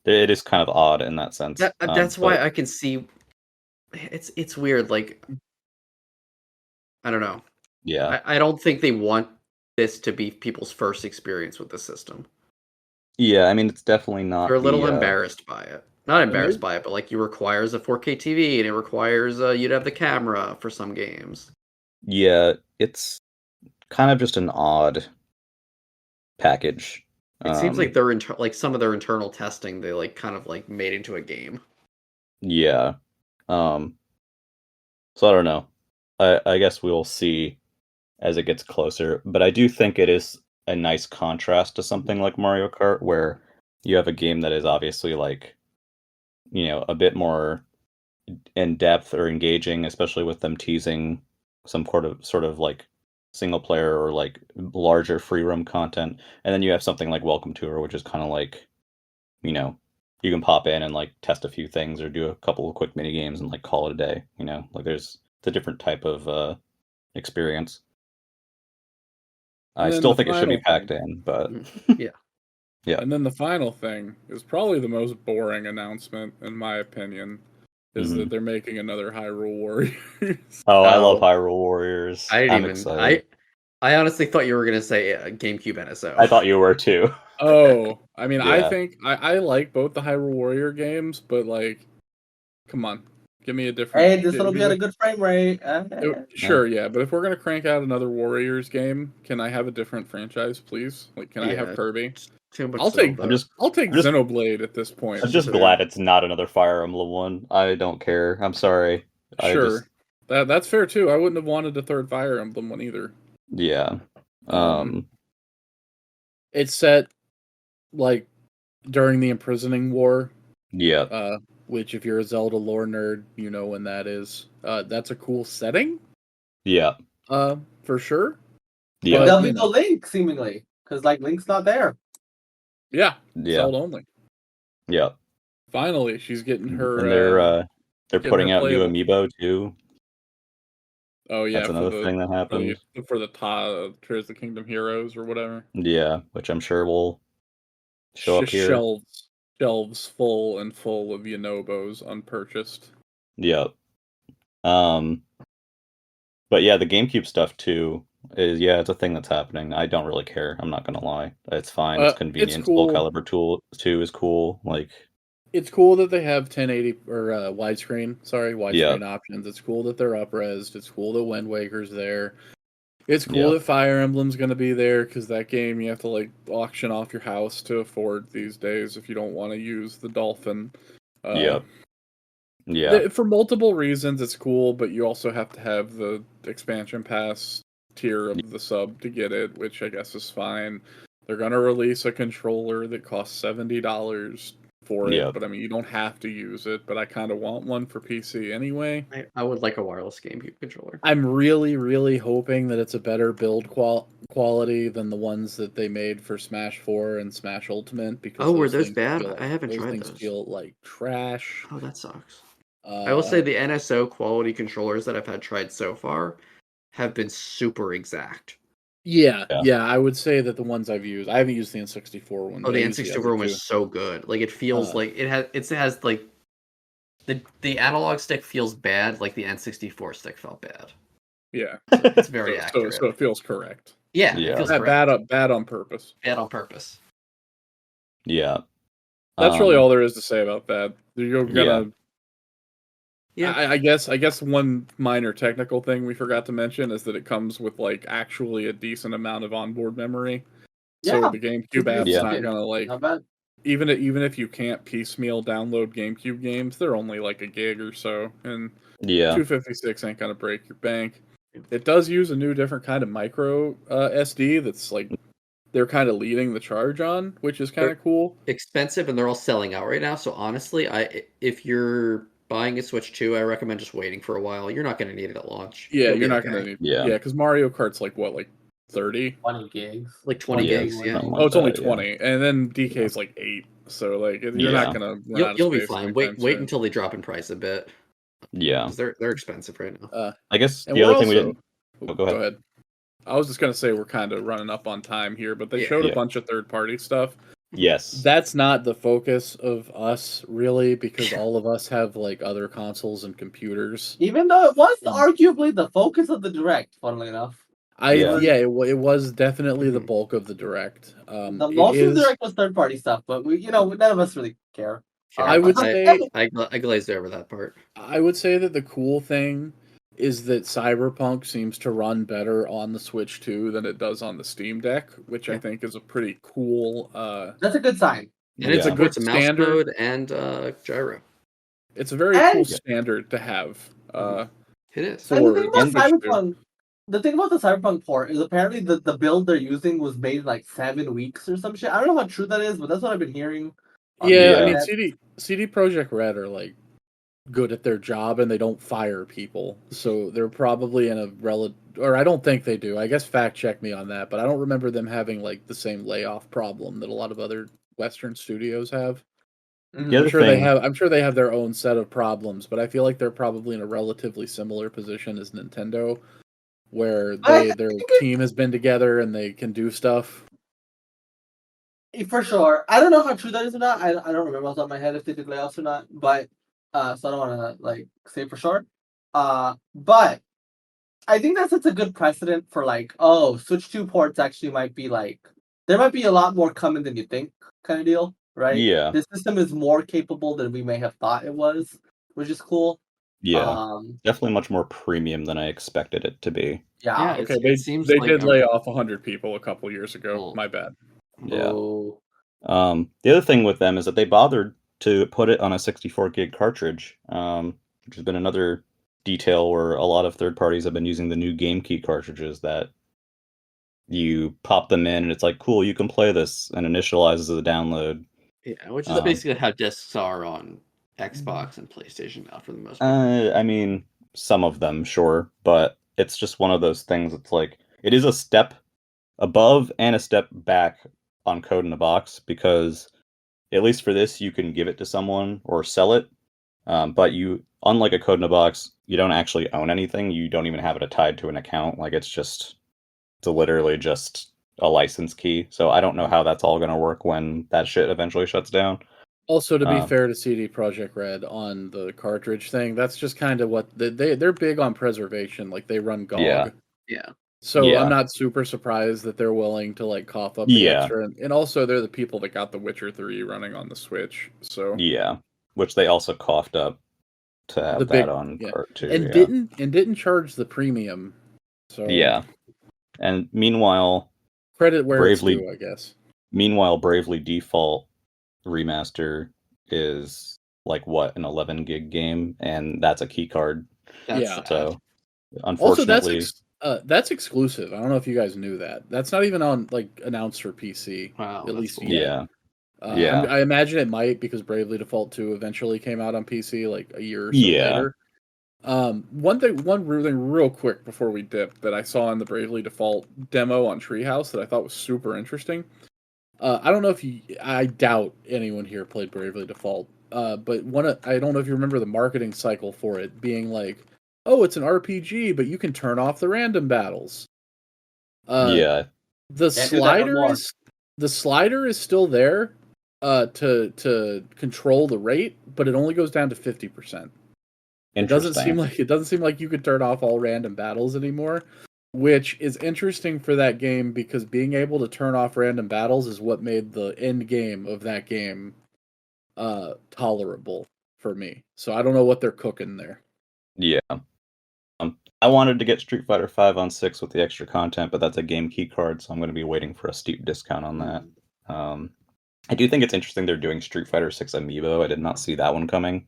it is kind of odd in that sense. That's why I can see. It's weird. Like, I don't know. Yeah. I don't think they want this to be people's first experience with the system. Yeah, I mean it's definitely not. They're a little embarrassed by it. Not embarrassed by it, but like, you requires a 4K TV and it requires you to have the camera for some games. Yeah, it's kind of just an odd package. It seems like they're like some of their internal testing they like kind of like made into a game. Yeah. So I don't know. I guess we'll see as it gets closer, but I do think it is a nice contrast to something like Mario Kart, where you have a game that is obviously like, a bit more in depth or engaging, especially with them teasing some sort of like single player or like larger free roam content, and then you have something like Welcome Tour, which is kind of like, you can pop in and like test a few things or do a couple of quick mini games and like call it a day. Like it's a different type of experience. I still think it should be packed in, but yeah. Yeah. And then the final thing is probably the most boring announcement, in my opinion, is that they're making another Hyrule Warriors. Oh, I love Hyrule Warriors. I'm excited. I honestly thought you were gonna say GameCube NSO. I thought you were too. Oh, I mean, Yeah. I think I like both the Hyrule Warrior games, but like, come on, give me a different. Hey, this will be at a good frame rate. Sure, yeah, but if we're gonna crank out another Warriors game, can I have a different franchise, please? Like, can I have Kirby? Too much I'll take Zelda. Xenoblade at this point. I'm just glad it's not another Fire Emblem one. I don't care. I'm sorry. Sure, that's fair too. I wouldn't have wanted a third Fire Emblem one either. Yeah. It's set like during the imprisoning war. Yeah. Which, if you're a Zelda lore nerd, you know when that is. That's a cool setting. Yeah. For sure. Yeah. But there'll be no Link, seemingly, because like Link's not there. Yeah. Zelda only. Yeah. Finally, she's getting her. And they're putting out new amiibo too. Oh yeah, that's another thing that happened for the Tears of the Kingdom Heroes or whatever. Yeah, which I'm sure will show up here. Shelves full of Yonobos unpurchased. Yep. But yeah, the GameCube stuff too is it's a thing that's happening. I don't really care. I'm not gonna lie. It's fine. It's convenient. It's cool. Soul Calibur 2 is cool. Like, it's cool that they have 1080 or widescreen options. It's cool that they're up-resed. It's cool that Wind Waker's there. It's cool that Fire Emblem's going to be there, because that game you have to like auction off your house to afford these days if you don't want to use the Dolphin. Yeah. For multiple reasons, it's cool, but you also have to have the expansion pass tier of the sub to get it, which I guess is fine. They're gonna release a controller that costs $70 for it, Yep. but I mean, you don't have to use it. But I kind of want one for PC anyway. I would like a wireless GameCube controller. I'm really, really hoping that it's a better build quality than the ones that they made for Smash 4 and Smash Ultimate. Because Were those things bad? feel- I haven't those tried things those. feel like trash. Oh, that sucks. I will say the NSO quality controllers that I've had tried so far have been super exact. Yeah, I would say that the ones I've used, I haven't used the N64 one. Oh, the N64 one was so good. Like it feels like it has like the analog stick feels bad, like the N64 stick felt bad. Yeah, it's very accurate. So it feels correct. Yeah, Yeah. it feels bad correct. bad on purpose. Bad on purpose. Yeah. That's really all there is to say about that. You're gonna. Yeah. I guess one minor technical thing we forgot to mention is that it comes with like actually a decent amount of onboard memory. So Yeah. the GameCube app's Yeah. not gonna like Not bad. even if you can't piecemeal download GameCube games, they're only like a gig or so, and 256 ain't gonna break your bank. It does use a new different kind of micro SD that's like they're kind of leading the charge on, which is kind of cool. Expensive, and they're all selling out right now. So honestly, if you're buying a Switch 2, I recommend just waiting for a while. You're not going to need it at launch. Yeah, You'll you're not okay. going to need. Yeah, because Mario Kart's like what, like 30, 20 gigs, like 20 gigs. Yeah. Oh, it's only 20, and then DK's like 8. So like you're not gonna. You'll be fine. Wait until they drop in price a bit. Yeah, because they're expensive right now. I guess the other thing we didn't. Oh, go ahead. I was just gonna say we're kind of running up on time here, but they showed a bunch of third-party stuff. Yes, that's not the focus of us really, because all of us have like other consoles and computers. Even though it was arguably the focus of the Direct, funnily enough. It was definitely the bulk of the Direct. The most of the Direct was third-party stuff, but none of us really care. I would say I glazed over that part. I would say that the cool thing is that Cyberpunk seems to run better on the Switch 2 than it does on the Steam Deck, which I think is a pretty cool. That's a good sign. And it's a good standard mouse mode and gyro. It's a very cool standard to have. It is. And the thing about the Cyberpunk port is apparently the build they're using was made in like 7 weeks or some shit. I don't know how true that is, but that's what I've been hearing. I mean, CD Projekt Red are like good at their job and they don't fire people, so they're probably in a or I don't think they do. I guess fact check me on that, but I don't remember them having like the same layoff problem that a lot of other Western studios have. I'm sure they have their own set of problems, but I feel like they're probably in a relatively similar position as Nintendo, where their team has been together and they can do stuff. For sure. I don't know how true that is or not. I don't remember off the top of my head if they did layoffs or not, but so I don't want to say for sure. But I think that sets a good precedent for Switch 2 ports actually might be there might be a lot more coming than you think kind of deal, right? Yeah. The system is more capable than we may have thought it was, which is cool. Yeah, definitely much more premium than I expected it to be. Yeah. Okay, they did lay off 100 people a couple years ago. My bad. Yeah. The other thing with them is that they bothered to put it on a 64 gig cartridge, which has been another detail where a lot of third parties have been using the new Game Key cartridges that you pop them in and it's like, cool, you can play this, and initializes the download. Yeah, which is basically how discs are on Xbox and PlayStation now for the most part. I mean, some of them, sure, but it's just one of those things. It's like it is a step above and a step back on code in a box, because at least for this you can give it to someone or sell it, but you, unlike a code in a box, you don't actually own anything. You don't even have it tied to an account. Like it's literally just a license key. So I don't know how that's all going to work when that shit eventually shuts down. Also, to be fair to CD Projekt Red on the cartridge thing, that's just kind of what they're big on preservation. Like they run GOG. Yeah. So I'm not super surprised that they're willing to cough up the extra, and also they're the people that got The Witcher 3 running on the Switch. So which they also coughed up to have that on part 2, and didn't charge the premium. So and meanwhile, credit where it's due, I guess. Meanwhile, Bravely Default Remaster is an 11 gig game, and that's a key card. So unfortunately, That's exclusive. I don't know if you guys knew that. That's not even on like announced for PC. Wow, at that's least cool. yet. Yeah. I imagine it might because Bravely Default 2 eventually came out on PC like a year or so later. One thing real quick before we dip that I saw in the Bravely Default demo on Treehouse that I thought was super interesting. I don't know if I doubt anyone here played Bravely Default. But I don't know if you remember the marketing cycle for it being like, oh, it's an RPG, but you can turn off the random battles. Yeah. The slider is still there to control the rate, but it only goes down to 50%. It doesn't seem like you could turn off all random battles anymore, which is interesting for that game because being able to turn off random battles is what made the end game of that game tolerable for me. So I don't know what they're cooking there. Yeah. I wanted to get Street Fighter V on 6 with the extra content, but that's a game key card, so I'm going to be waiting for a steep discount on that. I do think it's interesting they're doing Street Fighter 6 Amiibo. I did not see that one coming.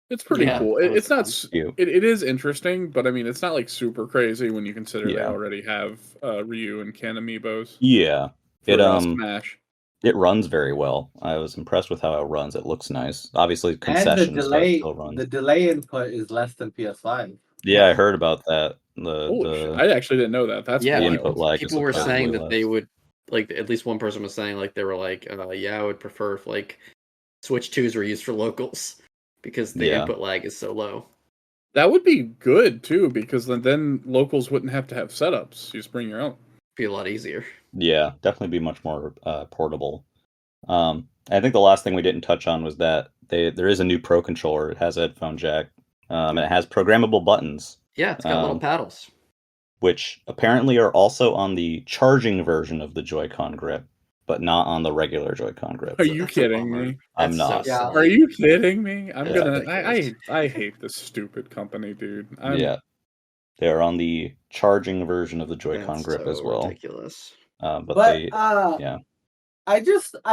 It's pretty cool. It's not. Cute. It is interesting, but I mean, it's not like super crazy when you consider they Yeah. already have Ryu and Ken amiibos. Yeah, for Smash. It runs very well. I was impressed with how it runs. It looks nice. Obviously, concessions, and the delay input is less than PS5. Yeah, I heard about that. I actually didn't know that. That's yeah. wild. Input lag. People were saying that they would like. At least one person was saying like they were like, yeah, I would prefer if like Switch 2s were used for locals because the input lag is so low. That would be good too because then locals wouldn't have to have setups. You just bring your own. Be a lot easier. Yeah, definitely be much more portable. I think the last thing we didn't touch on was that there is a new Pro controller. It has a headphone jack. And it has programmable buttons. Yeah, it's got little paddles. Which apparently are also on the charging version of the Joy-Con grip, but not on the regular Joy-Con grip. Are you kidding me? I'm not. Are you kidding me? I hate this stupid company, dude. Yeah. They're on the charging version of the Joy-Con grip as well. Ridiculous. I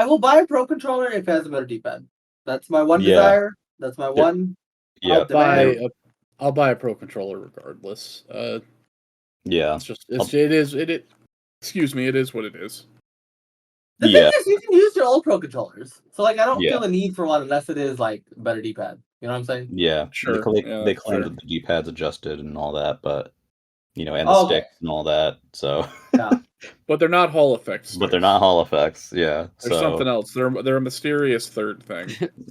will buy a Pro controller if it has a better D-pad. That's my one desire. That's my one. Yeah. I'll buy a Pro controller regardless. Yeah. Excuse me, it is what it is. The thing is, you can use your old Pro controllers. So like I don't feel the need for one unless it is like better D-pad. You know what I'm saying? Yeah. Sure. They claim that the D-pad's adjusted and all that, but and the sticks and all that. So But they're not Hall effects. But they're not Hall effects, yeah. They're something else. They're a mysterious third thing.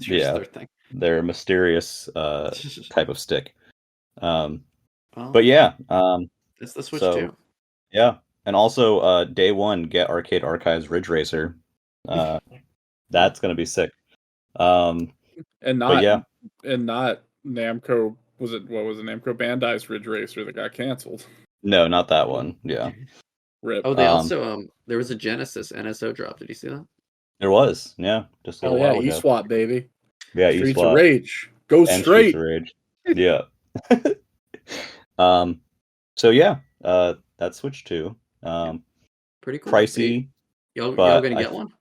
Third thing. They're a mysterious type of stick. But yeah, it's the Switch 2. Yeah, and also day one, get Arcade Archives Ridge Racer. That's gonna be sick. And not Namco. What was it? Namco Bandai's Ridge Racer that got canceled. No, not that one. Yeah. Rip. Oh, they also there was a Genesis NSO drop. Did you see that? There was, yeah. Just a little while ago. eSwap, baby. Yeah, Streets eSwap. of Rage. Go and straight. Streets of Rage. Yeah. So yeah, that's Switch 2. Pretty cool. Pricey. Y'all gonna get one?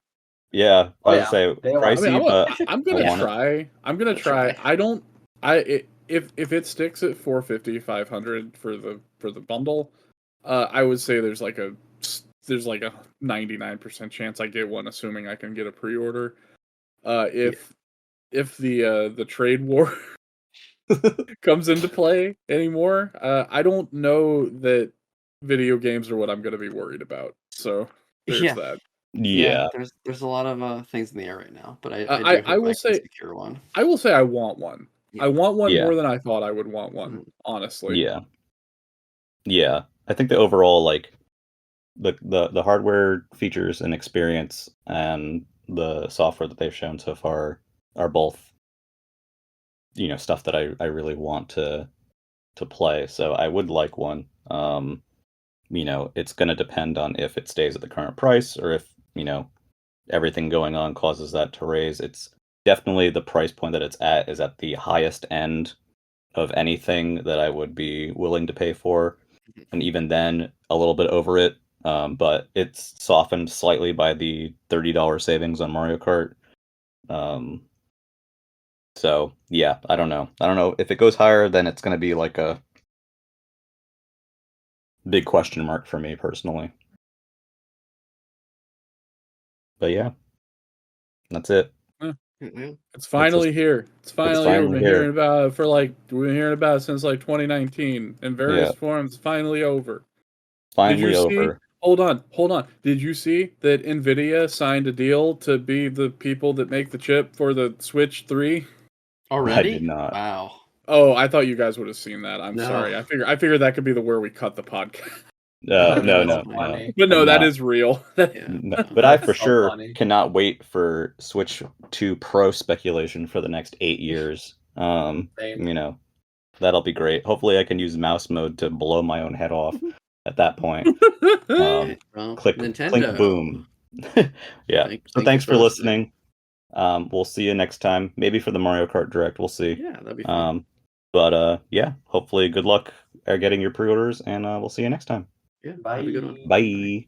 Yeah, I would say pricey, but I'm gonna try. If it sticks at 450, 500 for the bundle, I would say there's like a 99% chance I get one, assuming I can get a pre-order. If the trade war comes into play anymore, I don't know that video games are what I'm going to be worried about. So there's that. Yeah, there's a lot of things in the air right now, but I will say secure one. I will say I want one. Yeah. I want one more than I thought I would want one. Honestly. Yeah. I think the overall the hardware features and experience and the software that they've shown so far are both stuff that I really want to play. So I would like one. It's going to depend on if it stays at the current price or if everything going on causes that to raise. It's definitely the price point that it's at is at the highest end of anything that I would be willing to pay for, and even then a little bit over it. But it's softened slightly by the $30 savings on Mario Kart. So yeah, I don't know if it goes higher, then it's going to be like a big question mark for me personally. But yeah, that's it. It's finally here. It's finally here. We've been hearing about it since like 2019 in various forms. Finally over. Finally over. Hold on. Did you see that Nvidia signed a deal to be the people that make the chip for the Switch 3? Already? I did not. Wow. Oh, I thought you guys would have seen that. I'm sorry. I figured that could be where we cut the podcast. No. But no, that is real. No, but I for sure cannot wait for Switch 2 Pro speculation for the next 8 years. You know, that'll be great. Hopefully I can use mouse mode to blow my own head off at that point. Click boom. Yeah. Thanks for listening. We'll see you next time. Maybe for the Mario Kart Direct. We'll see. Yeah, that'd be fun. But yeah, hopefully good luck getting your pre-orders, and we'll see you next time. Yeah, have a good one. Bye.